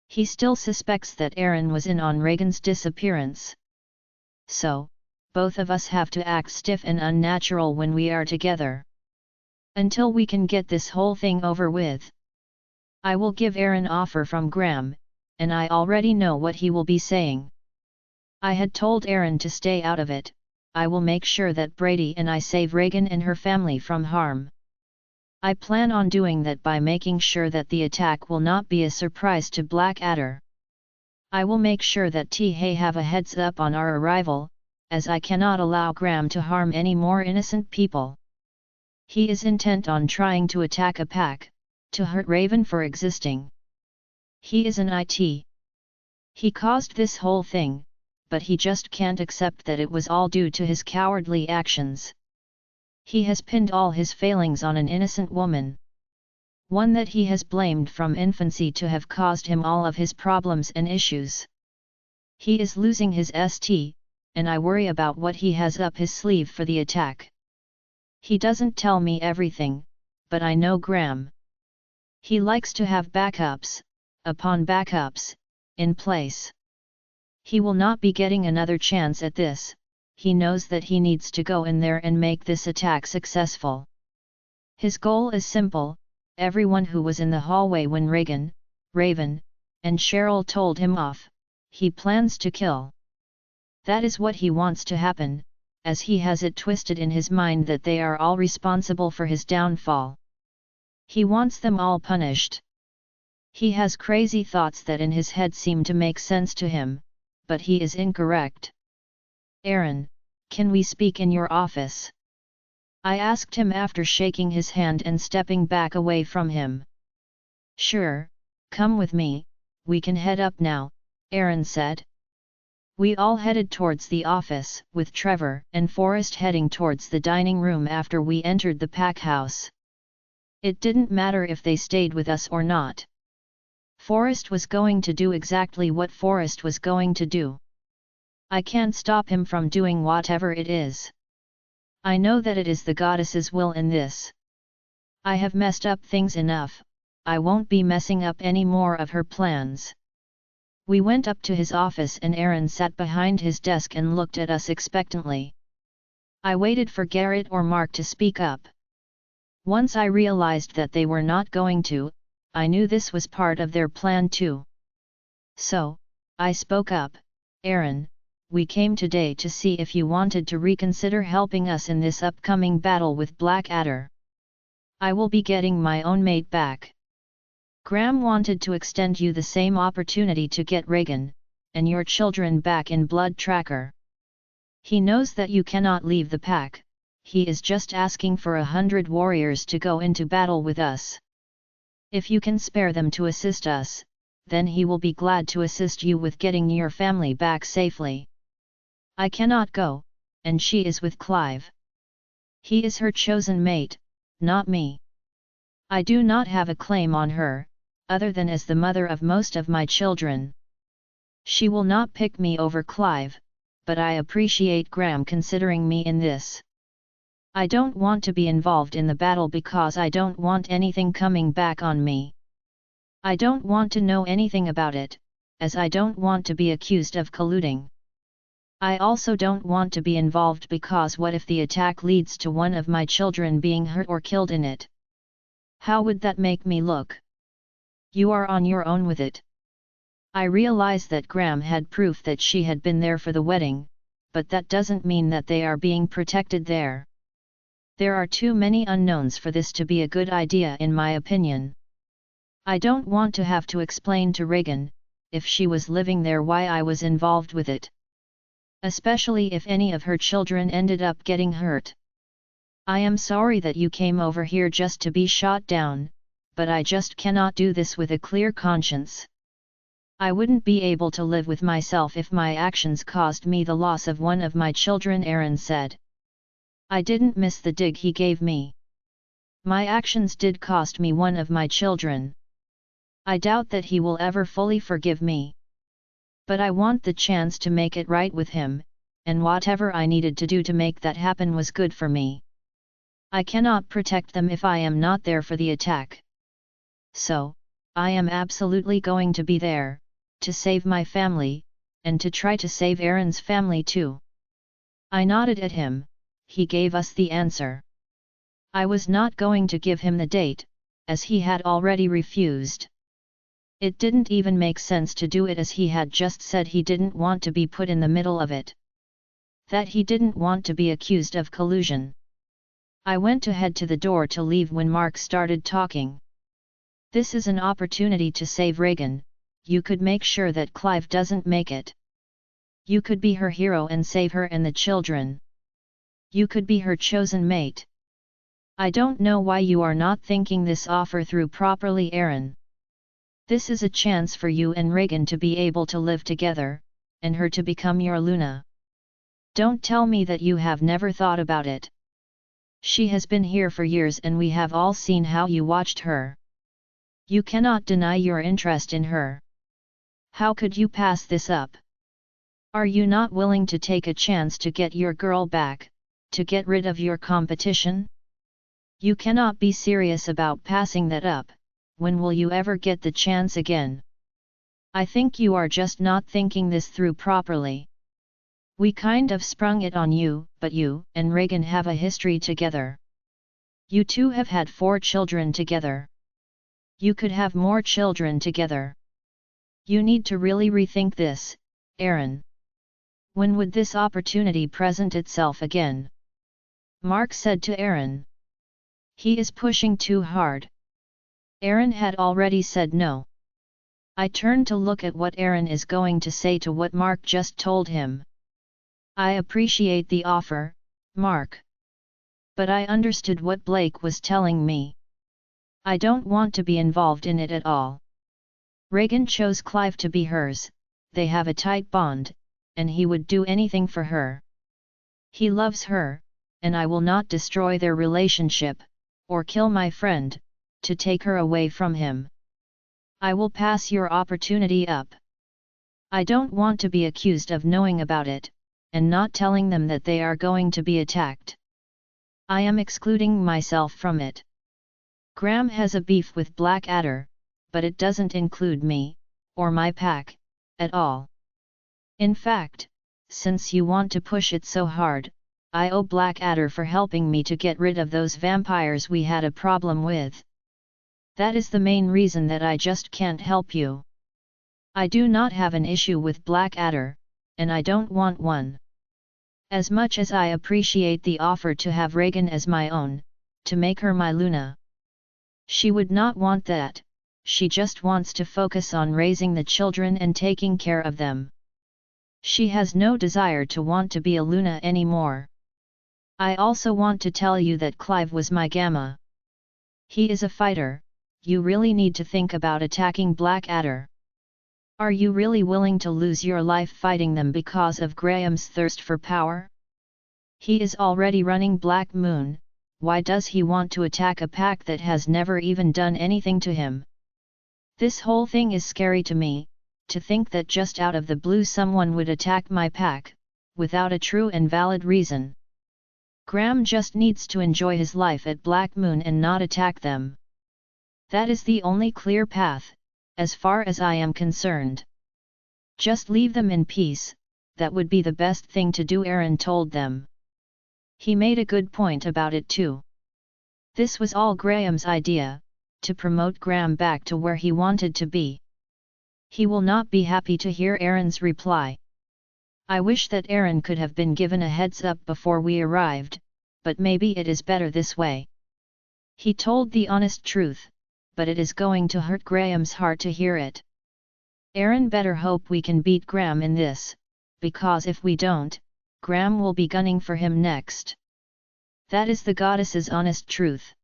He still suspects that Aaron was in on Reagan's disappearance. So, both of us have to act stiff and unnatural when we are together. Until we can get this whole thing over with. I will give Aaron offer from Graham, and I already know what he will be saying. I had told Aaron to stay out of it. I will make sure that Brady and I save Reagan and her family from harm. I plan on doing that by making sure that the attack will not be a surprise to Blackadder. I will make sure that T-Hay have a heads up on our arrival, as I cannot allow Graham to harm any more innocent people. He is intent on trying to attack a pack, to hurt Raven for existing. He is an IT. He caused this whole thing, but he just can't accept that it was all due to his cowardly actions. He has pinned all his failings on an innocent woman. One that he has blamed from infancy to have caused him all of his problems and issues. He is losing his ST, and I worry about what he has up his sleeve for the attack. He doesn't tell me everything, but I know Graham. He likes to have backups, upon backups, in place. He will not be getting another chance at this. He knows that he needs to go in there and make this attack successful. His goal is simple: everyone who was in the hallway when Reagan, Raven, and Cheryl told him off, he plans to kill. That is what he wants to happen, as he has it twisted in his mind that they are all responsible for his downfall. He wants them all punished. He has crazy thoughts that in his head seem to make sense to him, but he is incorrect. Aaron, can we speak in your office? I asked him after shaking his hand and stepping back away from him. Sure, come with me, we can head up now, Aaron said. We all headed towards the office, with Trevor and Forrest heading towards the dining room after we entered the pack house. It didn't matter if they stayed with us or not. Forrest was going to do exactly what Forrest was going to do. I can't stop him from doing whatever it is. I know that it is the goddess's will in this. I have messed up things enough, I won't be messing up any more of her plans. We went up to his office and Aaron sat behind his desk and looked at us expectantly. I waited for Garrett or Mark to speak up. Once I realized that they were not going to, I knew this was part of their plan too. So, I spoke up, Aaron, we came today to see if you wanted to reconsider helping us in this upcoming battle with Blackadder. I will be getting my own mate back. Graham wanted to extend you the same opportunity to get Reagan, and your children back in Blood Tracker. He knows that you cannot leave the pack, he is just asking for 100 warriors to go into battle with us. If you can spare them to assist us, then he will be glad to assist you with getting your family back safely. I cannot go, and she is with Clive. He is her chosen mate, not me. I do not have a claim on her, other than as the mother of most of my children. She will not pick me over Clive, but I appreciate Graham considering me in this. I don't want to be involved in the battle because I don't want anything coming back on me. I don't want to know anything about it, as I don't want to be accused of colluding. I also don't want to be involved because what if the attack leads to one of my children being hurt or killed in it? How would that make me look? You are on your own with it. I realize that Graham had proof that she had been there for the wedding, but that doesn't mean that they are being protected there. There are too many unknowns for this to be a good idea in my opinion. I don't want to have to explain to Reagan, if she was living there, why I was involved with it. Especially if any of her children ended up getting hurt. I am sorry that you came over here just to be shot down, but I just cannot do this with a clear conscience. I wouldn't be able to live with myself if my actions caused me the loss of one of my children, Aaron said. I didn't miss the dig he gave me. My actions did cost me one of my children. I doubt that he will ever fully forgive me. But I want the chance to make it right with him, and whatever I needed to do to make that happen was good for me. I cannot protect them if I am not there for the attack. So, I am absolutely going to be there, to save my family, and to try to save Aaron's family too. I nodded at him. He gave us the answer. I was not going to give him the date, as he had already refused. It didn't even make sense to do it, as he had just said he didn't want to be put in the middle of it. That he didn't want to be accused of collusion. I went to head to the door to leave when Mark started talking. This is an opportunity to save Regan. You could make sure that Clive doesn't make it. You could be her hero and save her and the children. You could be her chosen mate. I don't know why you are not thinking this offer through properly, Aaron. This is a chance for you and Regan to be able to live together, and her to become your Luna. Don't tell me that you have never thought about it. She has been here for years and we have all seen how you watched her. You cannot deny your interest in her. How could you pass this up? Are you not willing to take a chance to get your girl back, to get rid of your competition? You cannot be serious about passing that up. When will you ever get the chance again? I think you are just not thinking this through properly. We kind of sprung it on you, but you and Regan have a history together. You two have had 4 children together. You could have more children together. You need to really rethink this, Aaron. When would this opportunity present itself again? Mark said to Aaron. He is pushing too hard. Aaron had already said no. I turned to look at what Aaron is going to say to what Mark just told him. I appreciate the offer, Mark. But I understood what Blake was telling me. I don't want to be involved in it at all. Regan chose Clive to be hers, they have a tight bond, and he would do anything for her. He loves her, and I will not destroy their relationship, or kill my friend, to take her away from him. I will pass your opportunity up. I don't want to be accused of knowing about it, and not telling them that they are going to be attacked. I am excluding myself from it. Graham has a beef with Blackadder, but it doesn't include me, or my pack, at all. In fact, since you want to push it so hard, I owe Blackadder for helping me to get rid of those vampires we had a problem with. That is the main reason that I just can't help you. I do not have an issue with Blackadder, and I don't want one. As much as I appreciate the offer to have Regan as my own, to make her my Luna. She would not want that, she just wants to focus on raising the children and taking care of them. She has no desire to want to be a Luna anymore. I also want to tell you that Clive was my Gamma. He is a fighter. You really need to think about attacking Blackadder. Are you really willing to lose your life fighting them because of Graham's thirst for power? He is already running Black Moon, why does he want to attack a pack that has never even done anything to him? This whole thing is scary to me, to think that just out of the blue someone would attack my pack, without a true and valid reason. Graham just needs to enjoy his life at Black Moon and not attack them. That is the only clear path, as far as I am concerned. Just leave them in peace, that would be the best thing to do, Aaron told them. He made a good point about it too. This was all Graham's idea, to promote Graham back to where he wanted to be. He will not be happy to hear Aaron's reply. I wish that Aaron could have been given a heads up before we arrived, but maybe it is better this way. He told the honest truth, but it is going to hurt Graham's heart to hear it. Aaron better hope we can beat Graham in this, because if we don't, Graham will be gunning for him next. That is the goddess's honest truth.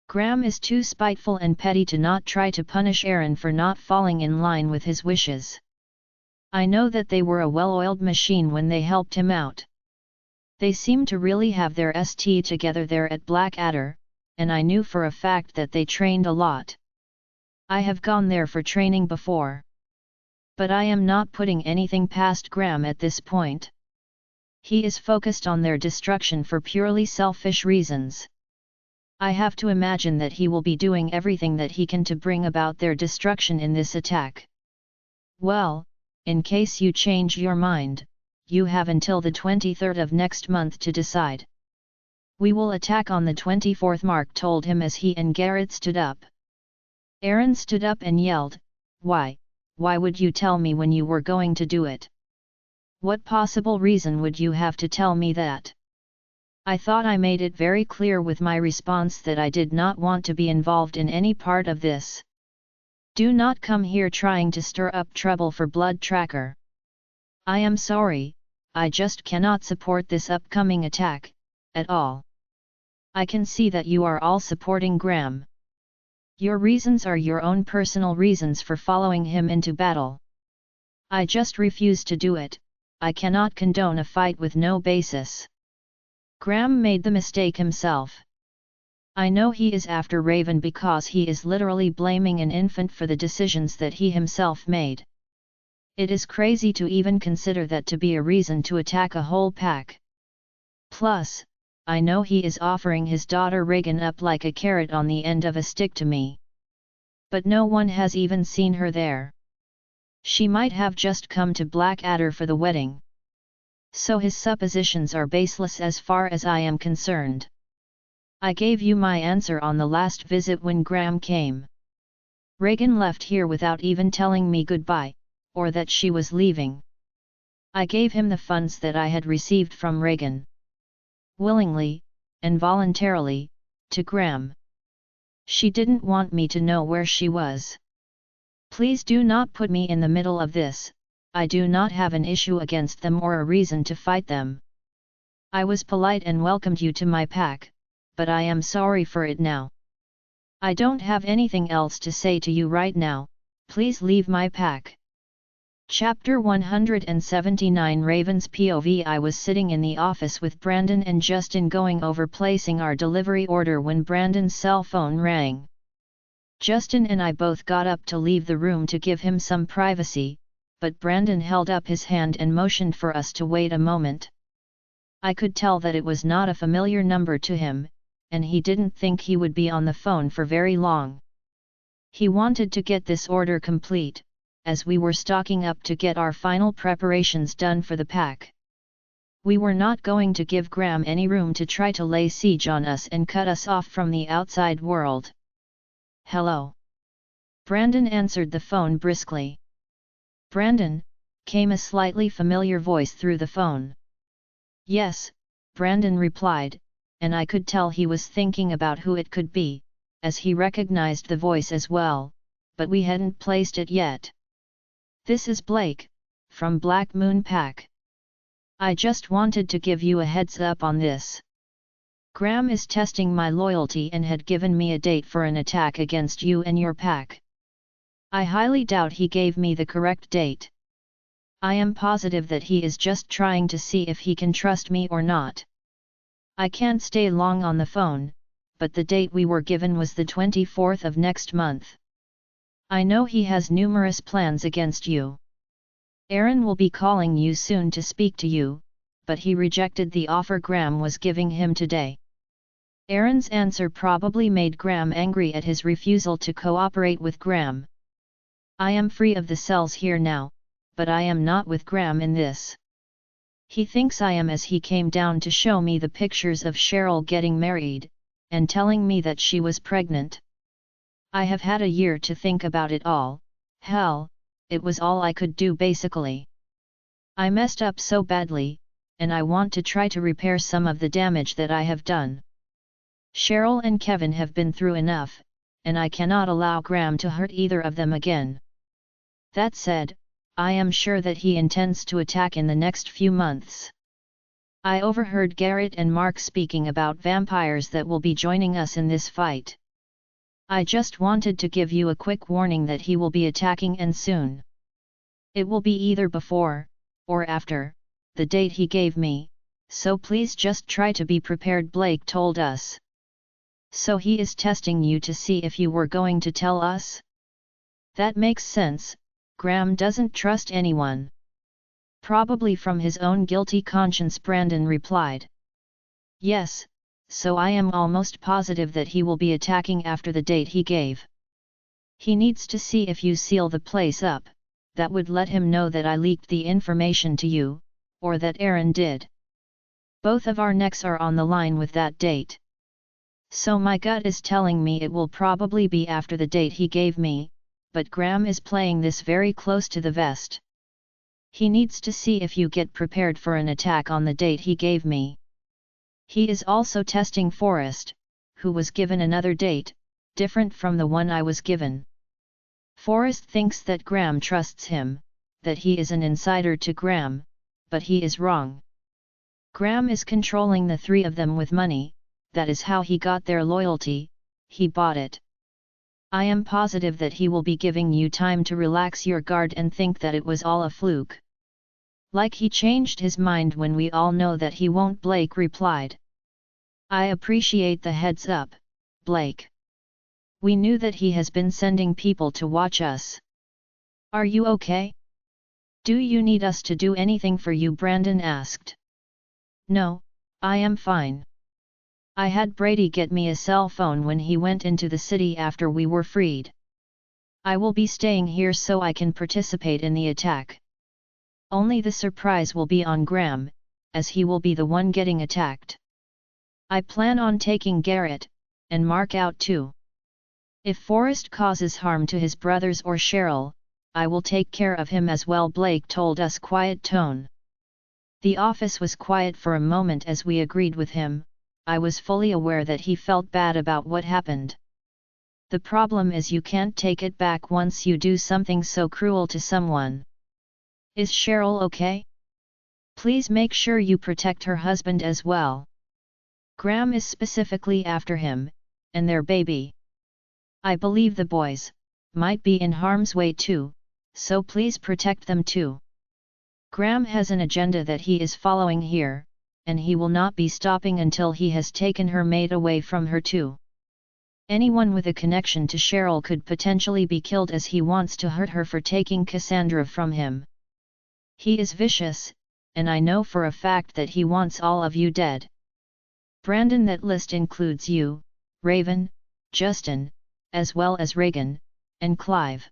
Graham is too spiteful and petty to not try to punish Aaron for not falling in line with his wishes. I know that they were a well-oiled machine when they helped him out. They seem to really have their ST together there at Blackadder, and I knew for a fact that they trained a lot. I have gone there for training before. But I am not putting anything past Graham at this point. He is focused on their destruction for purely selfish reasons. I have to imagine that he will be doing everything that he can to bring about their destruction in this attack. Well, in case you change your mind, you have until the 23rd of next month to decide. We will attack on the 24th, Mark told him as he and Garrett stood up. Aaron stood up and yelled, Why would you tell me when you were going to do it? What possible reason would you have to tell me that? I thought I made it very clear with my response that I did not want to be involved in any part of this. Do not come here trying to stir up trouble for Blood Tracker. I am sorry, I just cannot support this upcoming attack, at all. I can see that you are all supporting Graham. Your reasons are your own personal reasons for following him into battle. I just refuse to do it. I cannot condone a fight with no basis. Graham made the mistake himself. I know he is after Raven because he is literally blaming an infant for the decisions that he himself made. It is crazy to even consider that to be a reason to attack a whole pack. Plus, I know he is offering his daughter Reagan up like a carrot on the end of a stick to me. But no one has even seen her there. She might have just come to Blackadder for the wedding. So his suppositions are baseless as far as I am concerned. I gave you my answer on the last visit when Graham came. Reagan left here without even telling me goodbye, or that she was leaving. I gave him the funds that I had received from Reagan. Willingly, and voluntarily, to Graham. She didn't want me to know where she was. Please do not put me in the middle of this. I do not have an issue against them or a reason to fight them. I was polite and welcomed you to my pack, but I am sorry for it now. I don't have anything else to say to you right now, please leave my pack. Chapter 179 Raven's POV. I was sitting in the office with Brandon and Justin going over placing our delivery order when Brandon's cell phone rang. Justin and I both got up to leave the room to give him some privacy, but Brandon held up his hand and motioned for us to wait a moment. I could tell that it was not a familiar number to him, and he didn't think he would be on the phone for very long. He wanted to get this order complete, as we were stocking up to get our final preparations done for the pack. We were not going to give Graham any room to try to lay siege on us and cut us off from the outside world. Hello. Brandon answered the phone briskly. Brandon, came a slightly familiar voice through the phone. Yes, Brandon replied, and I could tell he was thinking about who it could be, as he recognized the voice as well, but we hadn't placed it yet. This is Blake, from Black Moon Pack. I just wanted to give you a heads up on this. Graham is testing my loyalty and had given me a date for an attack against you and your pack. I highly doubt he gave me the correct date. I am positive that he is just trying to see if he can trust me or not. I can't stay long on the phone, but the date we were given was the 24th of next month. I know he has numerous plans against you. Aaron will be calling you soon to speak to you, but he rejected the offer Graham was giving him today. Aaron's answer probably made Graham angry at his refusal to cooperate with Graham. I am free of the cells here now, but I am not with Graham in this. He thinks I am, as he came down to show me the pictures of Cheryl getting married, and telling me that she was pregnant. I have had a year to think about it all. Hell, it was all I could do basically. I messed up so badly, and I want to try to repair some of the damage that I have done. Cheryl and Kevin have been through enough, and I cannot allow Graham to hurt either of them again. That said, I am sure that he intends to attack in the next few months. I overheard Garrett and Mark speaking about vampires that will be joining us in this fight. I just wanted to give you a quick warning that he will be attacking, and soon. It will be either before, or after, the date he gave me, so please just try to be prepared, Blake told us. So he is testing you to see if you were going to tell us? That makes sense. Graham doesn't trust anyone. Probably from his own guilty conscience, Brandon replied. Yes, so I am almost positive that he will be attacking after the date he gave. He needs to see if you seal the place up. That would let him know that I leaked the information to you, or that Aaron did. Both of our necks are on the line with that date. So my gut is telling me it will probably be after the date he gave me, but Graham is playing this very close to the vest. He needs to see if you get prepared for an attack on the date he gave me. He is also testing Forrest, who was given another date, different from the one I was given. Forrest thinks that Graham trusts him, that he is an insider to Graham, but he is wrong. Graham is controlling the three of them with money, that is how he got their loyalty, he bought it. I am positive that he will be giving you time to relax your guard and think that it was all a fluke. Like he changed his mind when we all know that he won't, Blake replied. I appreciate the heads up, Blake. We knew that he has been sending people to watch us. Are you okay? Do you need us to do anything for you? Brandon asked. No, I am fine. I had Brady get me a cell phone when he went into the city after we were freed. I will be staying here so I can participate in the attack. Only the surprise will be on Graham, as he will be the one getting attacked. I plan on taking Garrett, and Mark out too. If Forrest causes harm to his brothers or Cheryl, I will take care of him as well, Blake told us, quiet tone. The office was quiet for a moment as we agreed with him. I was fully aware that he felt bad about what happened. The problem is you can't take it back once you do something so cruel to someone. Is Cheryl okay? Please make sure you protect her husband as well. Graham is specifically after him, and their baby. I believe the boys might be in harm's way too, so please protect them too. Graham has an agenda that he is following here, and he will not be stopping until he has taken her maid away from her too. Anyone with a connection to Cheryl could potentially be killed, as he wants to hurt her for taking Cassandra from him. He is vicious, and I know for a fact that he wants all of you dead. Brandon, that list includes you, Raven, Justin, as well as Reagan, and Clive.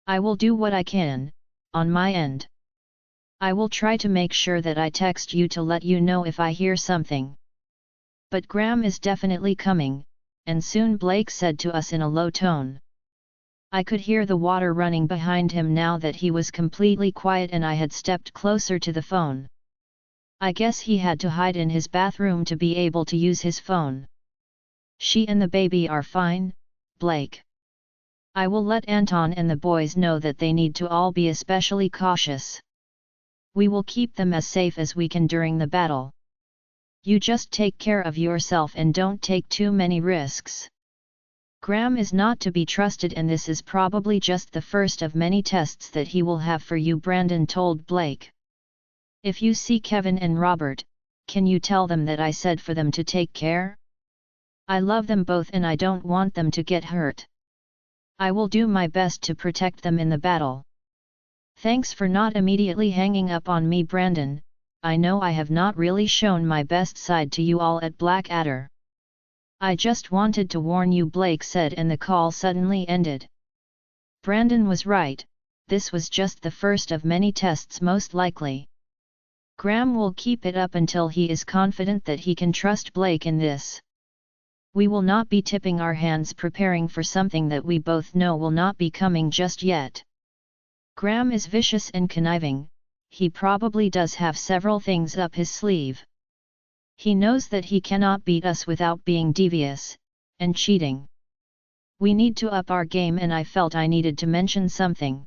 I will do what I can, on my end. I will try to make sure that I text you to let you know if I hear something. But Graham is definitely coming, and soon, Blake said to us in a low tone. I could hear the water running behind him now that he was completely quiet and I had stepped closer to the phone. I guess he had to hide in his bathroom to be able to use his phone. She and the baby are fine, Blake. I will let Anton and the boys know that they need to all be especially cautious. We will keep them as safe as we can during the battle. You just take care of yourself and don't take too many risks. Graham is not to be trusted, and this is probably just the first of many tests that he will have for you, Brandon told Blake. If you see Kevin and Robert, can you tell them that I said for them to take care? I love them both and I don't want them to get hurt. I will do my best to protect them in the battle. Thanks for not immediately hanging up on me, Brandon. I know I have not really shown my best side to you all at Blackadder. I just wanted to warn you, Blake said, and the call suddenly ended. Brandon was right, this was just the first of many tests most likely. Graham will keep it up until he is confident that he can trust Blake in this. We will not be tipping our hands preparing for something that we both know will not be coming just yet. Graham is vicious and conniving, he probably does have several things up his sleeve. He knows that he cannot beat us without being devious and cheating. We need to up our game, and I felt I needed to mention something.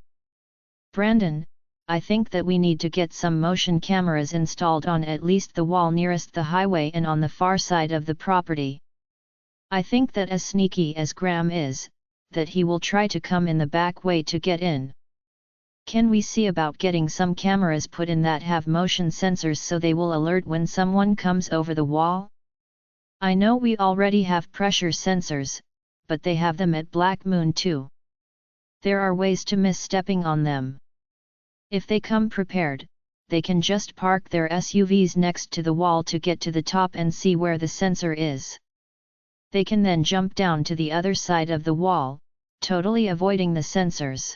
Brandon, I think that we need to get some motion cameras installed on at least the wall nearest the highway and on the far side of the property. I think that as sneaky as Graham is, that he will try to come in the back way to get in. Can we see about getting some cameras put in that have motion sensors so they will alert when someone comes over the wall? I know we already have pressure sensors, but they have them at Black Moon too. There are ways to miss stepping on them. If they come prepared, they can just park their SUVs next to the wall to get to the top and see where the sensor is. They can then jump down to the other side of the wall, totally avoiding the sensors.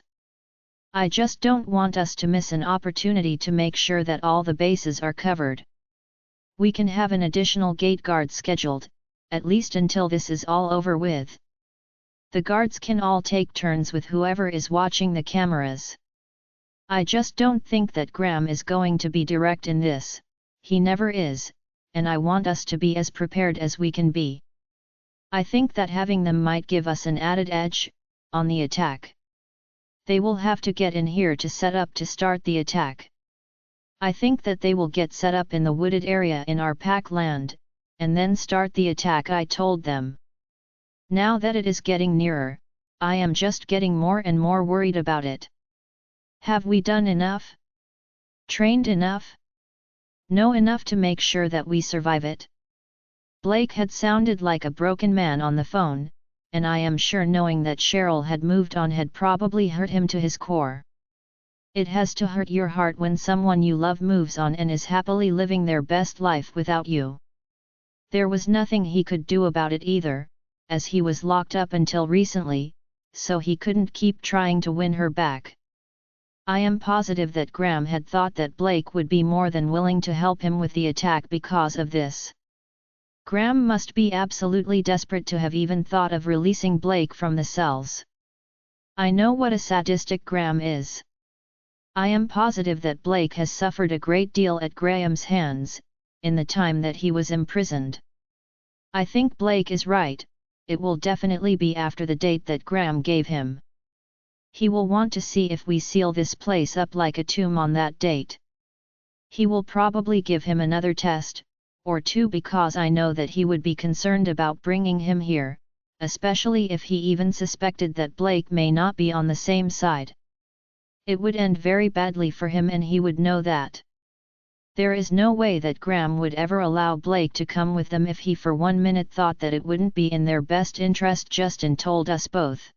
I just don't want us to miss an opportunity to make sure that all the bases are covered. We can have an additional gate guard scheduled, at least until this is all over with. The guards can all take turns with whoever is watching the cameras. I just don't think that Graham is going to be direct in this, he never is, and I want us to be as prepared as we can be. I think that having them might give us an added edge on the attack. They will have to get in here to set up to start the attack. I think that they will get set up in the wooded area in our pack land, and then start the attack, I told them. Now that it is getting nearer, I am just getting more and more worried about it. Have we done enough? Trained enough? Know enough to make sure that we survive it? Blake had sounded like a broken man on the phone, and I am sure knowing that Cheryl had moved on had probably hurt him to his core. It has to hurt your heart when someone you love moves on and is happily living their best life without you. There was nothing he could do about it either, as he was locked up until recently, so he couldn't keep trying to win her back. I am positive that Graham had thought that Blake would be more than willing to help him with the attack because of this. Graham must be absolutely desperate to have even thought of releasing Blake from the cells. I know what a sadistic Graham is. I am positive that Blake has suffered a great deal at Graham's hands, in the time that he was imprisoned. I think Blake is right, it will definitely be after the date that Graham gave him. He will want to see if we seal this place up like a tomb on that date. He will probably give him another test, or two, because I know that he would be concerned about bringing him here, especially if he even suspected that Blake may not be on the same side. It would end very badly for him, and he would know that. There is no way that Graham would ever allow Blake to come with them if he for 1 minute thought that it wouldn't be in their best interest. Justin told us both.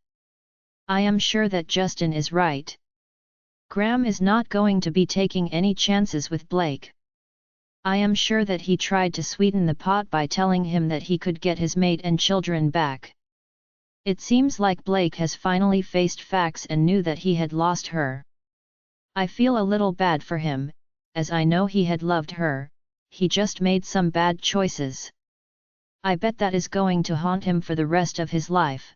I am sure that Justin is right. Graham is not going to be taking any chances with Blake. I am sure that he tried to sweeten the pot by telling him that he could get his mate and children back. It seems like Blake has finally faced facts and knew that he had lost her. I feel a little bad for him, as I know he had loved her, he just made some bad choices. I bet that is going to haunt him for the rest of his life.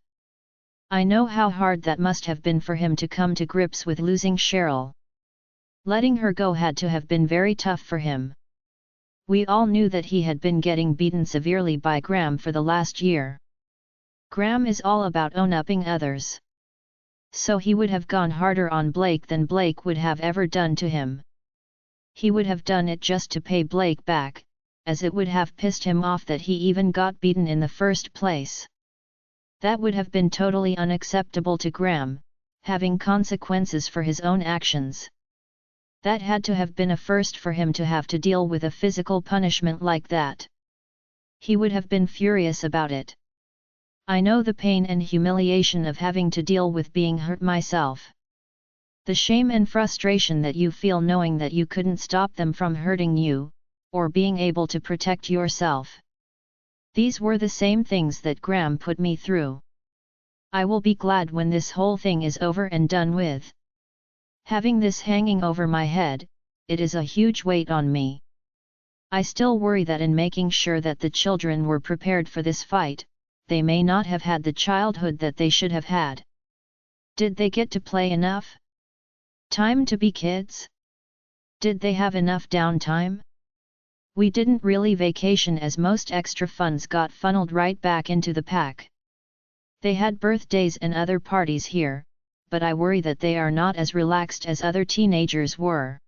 I know how hard that must have been for him to come to grips with losing Cheryl. Letting her go had to have been very tough for him. We all knew that he had been getting beaten severely by Graham for the last year. Graham is all about own-upping others. So he would have gone harder on Blake than Blake would have ever done to him. He would have done it just to pay Blake back, as it would have pissed him off that he even got beaten in the first place. That would have been totally unacceptable to Graham, having consequences for his own actions. That had to have been a first for him to have to deal with a physical punishment like that. He would have been furious about it. I know the pain and humiliation of having to deal with being hurt myself. The shame and frustration that you feel knowing that you couldn't stop them from hurting you, or being able to protect yourself. These were the same things that Graham put me through. I will be glad when this whole thing is over and done with. Having this hanging over my head, it is a huge weight on me. I still worry that in making sure that the children were prepared for this fight, they may not have had the childhood that they should have had. Did they get to play enough time to be kids? Did they have enough downtime? We didn't really vacation, as most extra funds got funneled right back into the pack. They had birthdays and other parties here, but I worry that they are not as relaxed as other teenagers were.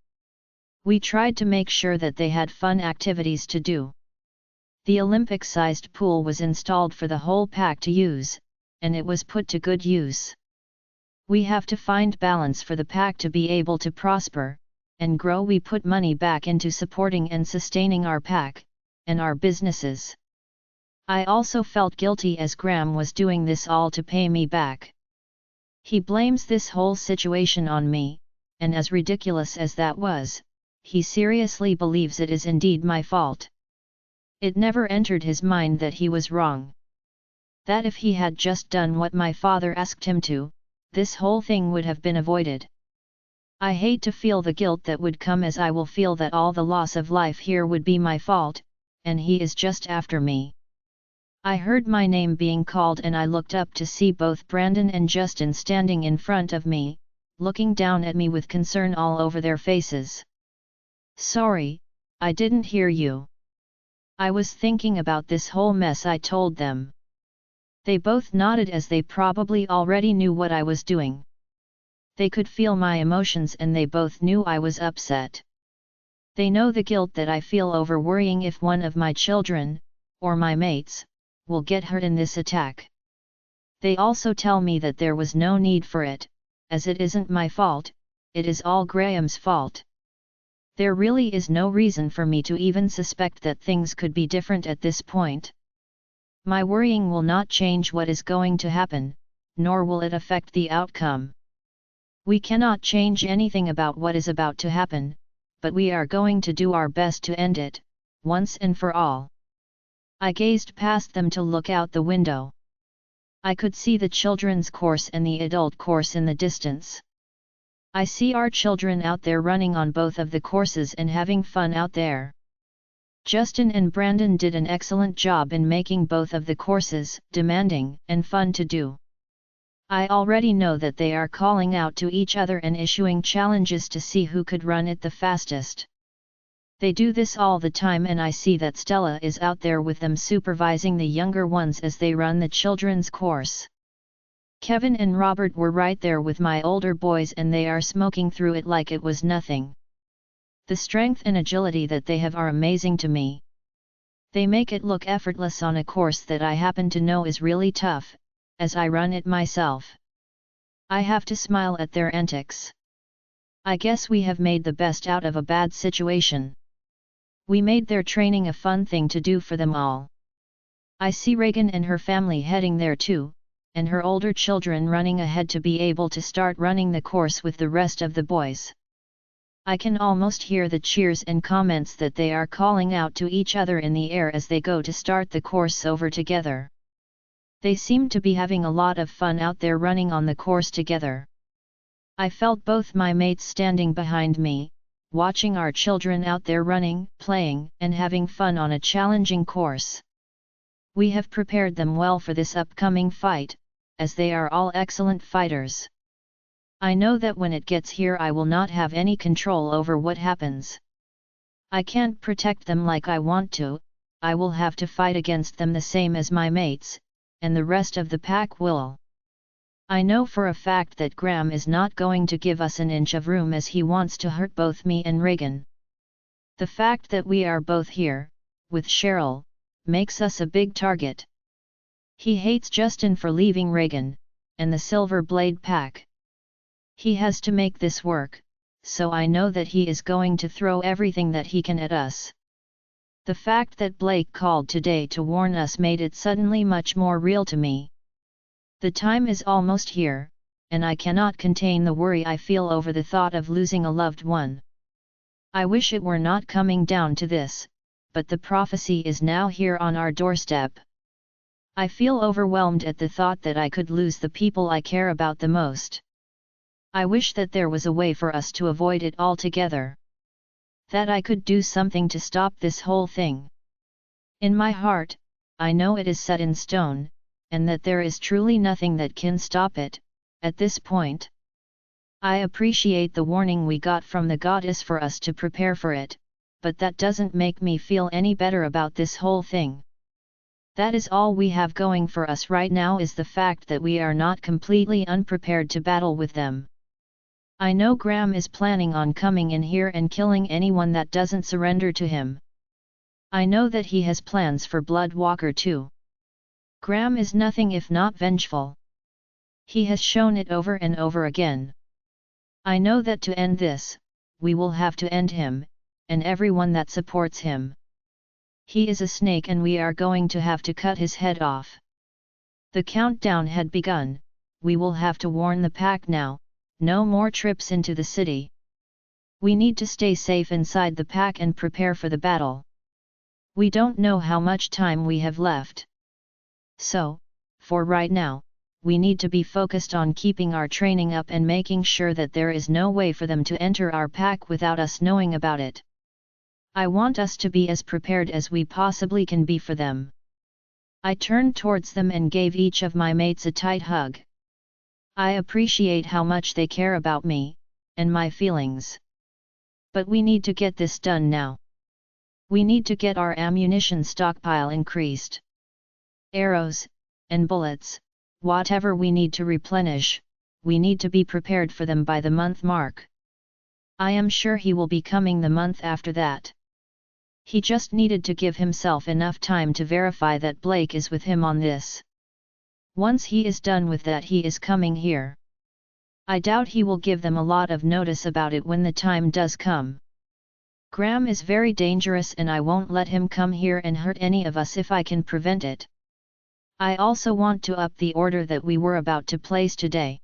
We tried to make sure that they had fun activities to do. The Olympic-sized pool was installed for the whole pack to use, and it was put to good use. We have to find balance for the pack to be able to prosper and grow. We put money back into supporting and sustaining our pack and our businesses. I also felt guilty as Graham was doing this all to pay me back. He blames this whole situation on me, and as ridiculous as that was, he seriously believes it is indeed my fault. It never entered his mind that he was wrong. That if he had just done what my father asked him to, this whole thing would have been avoided. I hate to feel the guilt that would come, as I will feel that all the loss of life here would be my fault, and he is just after me. I heard my name being called and I looked up to see both Brandon and Justin standing in front of me, looking down at me with concern all over their faces. "Sorry, I didn't hear you. I was thinking about this whole mess," I told them. They both nodded, as they probably already knew what I was doing. They could feel my emotions and they both knew I was upset. They know the guilt that I feel over worrying if one of my children, or my mates, will get hurt in this attack. They also tell me that there was no need for it, as it isn't my fault, it is all Graham's fault. There really is no reason for me to even suspect that things could be different at this point. My worrying will not change what is going to happen, nor will it affect the outcome. We cannot change anything about what is about to happen, but we are going to do our best to end it, once and for all. I gazed past them to look out the window. I could see the children's course and the adult course in the distance. I see our children out there running on both of the courses and having fun out there. Justin and Brandon did an excellent job in making both of the courses demanding and fun to do. I already know that they are calling out to each other and issuing challenges to see who could run it the fastest. They do this all the time, and I see that Stella is out there with them supervising the younger ones as they run the children's course. Kevin and Robert were right there with my older boys and they are smoking through it like it was nothing. The strength and agility that they have are amazing to me. They make it look effortless on a course that I happen to know is really tough, as I run it myself. I have to smile at their antics. I guess we have made the best out of a bad situation. We made their training a fun thing to do for them all. I see Reagan and her family heading there too, and her older children running ahead to be able to start running the course with the rest of the boys. I can almost hear the cheers and comments that they are calling out to each other in the air as they go to start the course over together. They seem to be having a lot of fun out there running on the course together. I felt both my mates standing behind me, watching our children out there running, playing, and having fun on a challenging course. We have prepared them well for this upcoming fight, as they are all excellent fighters. I know that when it gets here I will not have any control over what happens. I can't protect them like I want to, I will have to fight against them the same as my mates, and the rest of the pack will. I know for a fact that Graham is not going to give us an inch of room, as he wants to hurt both me and Reagan. The fact that we are both here, with Cheryl, makes us a big target. He hates Justin for leaving Reagan, and the Silver Blade pack. He has to make this work, so I know that he is going to throw everything that he can at us. The fact that Blake called today to warn us made it suddenly much more real to me. The time is almost here, and I cannot contain the worry I feel over the thought of losing a loved one. I wish it were not coming down to this, but the prophecy is now here on our doorstep. I feel overwhelmed at the thought that I could lose the people I care about the most. I wish that there was a way for us to avoid it altogether. That I could do something to stop this whole thing. In my heart, I know it is set in stone, and that there is truly nothing that can stop it, at this point. I appreciate the warning we got from the goddess for us to prepare for it, but that doesn't make me feel any better about this whole thing. That is all we have going for us right now, is the fact that we are not completely unprepared to battle with them. I know Graham is planning on coming in here and killing anyone that doesn't surrender to him. I know that he has plans for Bloodwalker too. Graham is nothing if not vengeful. He has shown it over and over again. I know that to end this, we will have to end him, and everyone that supports him. He is a snake and we are going to have to cut his head off. The countdown had begun. We will have to warn the pack now, no more trips into the city. We need to stay safe inside the pack and prepare for the battle. We don't know how much time we have left. So, for right now, we need to be focused on keeping our training up and making sure that there is no way for them to enter our pack without us knowing about it. I want us to be as prepared as we possibly can be for them. I turned towards them and gave each of my mates a tight hug. I appreciate how much they care about me, and my feelings. But we need to get this done now. We need to get our ammunition stockpile increased. Arrows, and bullets, whatever we need to replenish, we need to be prepared for them by the month mark. I am sure he will be coming the month after that. He just needed to give himself enough time to verify that Blake is with him on this. Once he is done with that, he is coming here. I doubt he will give them a lot of notice about it when the time does come. Graham is very dangerous and I won't let him come here and hurt any of us if I can prevent it. I also want to up the order that we were about to place today.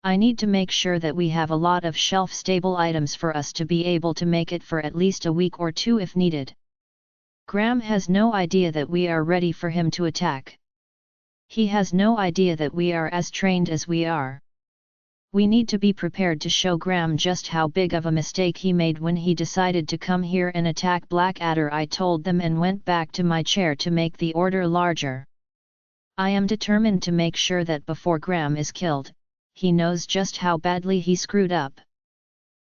I need to make sure that we have a lot of shelf-stable items for us to be able to make it for at least a week or two if needed. Graham has no idea that we are ready for him to attack. He has no idea that we are as trained as we are. We need to be prepared to show Graham just how big of a mistake he made when he decided to come here and attack Blackadder. I told them and went back to my chair to make the order larger. I am determined to make sure that before Graham is killed, he knows just how badly he screwed up.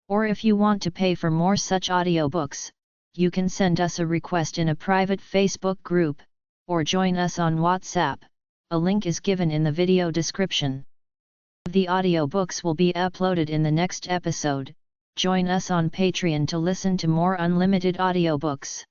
Or if you want to pay for more such audiobooks, you can send us a request in a private Facebook group, or join us on WhatsApp, a link is given in the video description. The audiobooks will be uploaded in the next episode. Join us on Patreon to listen to more unlimited audiobooks.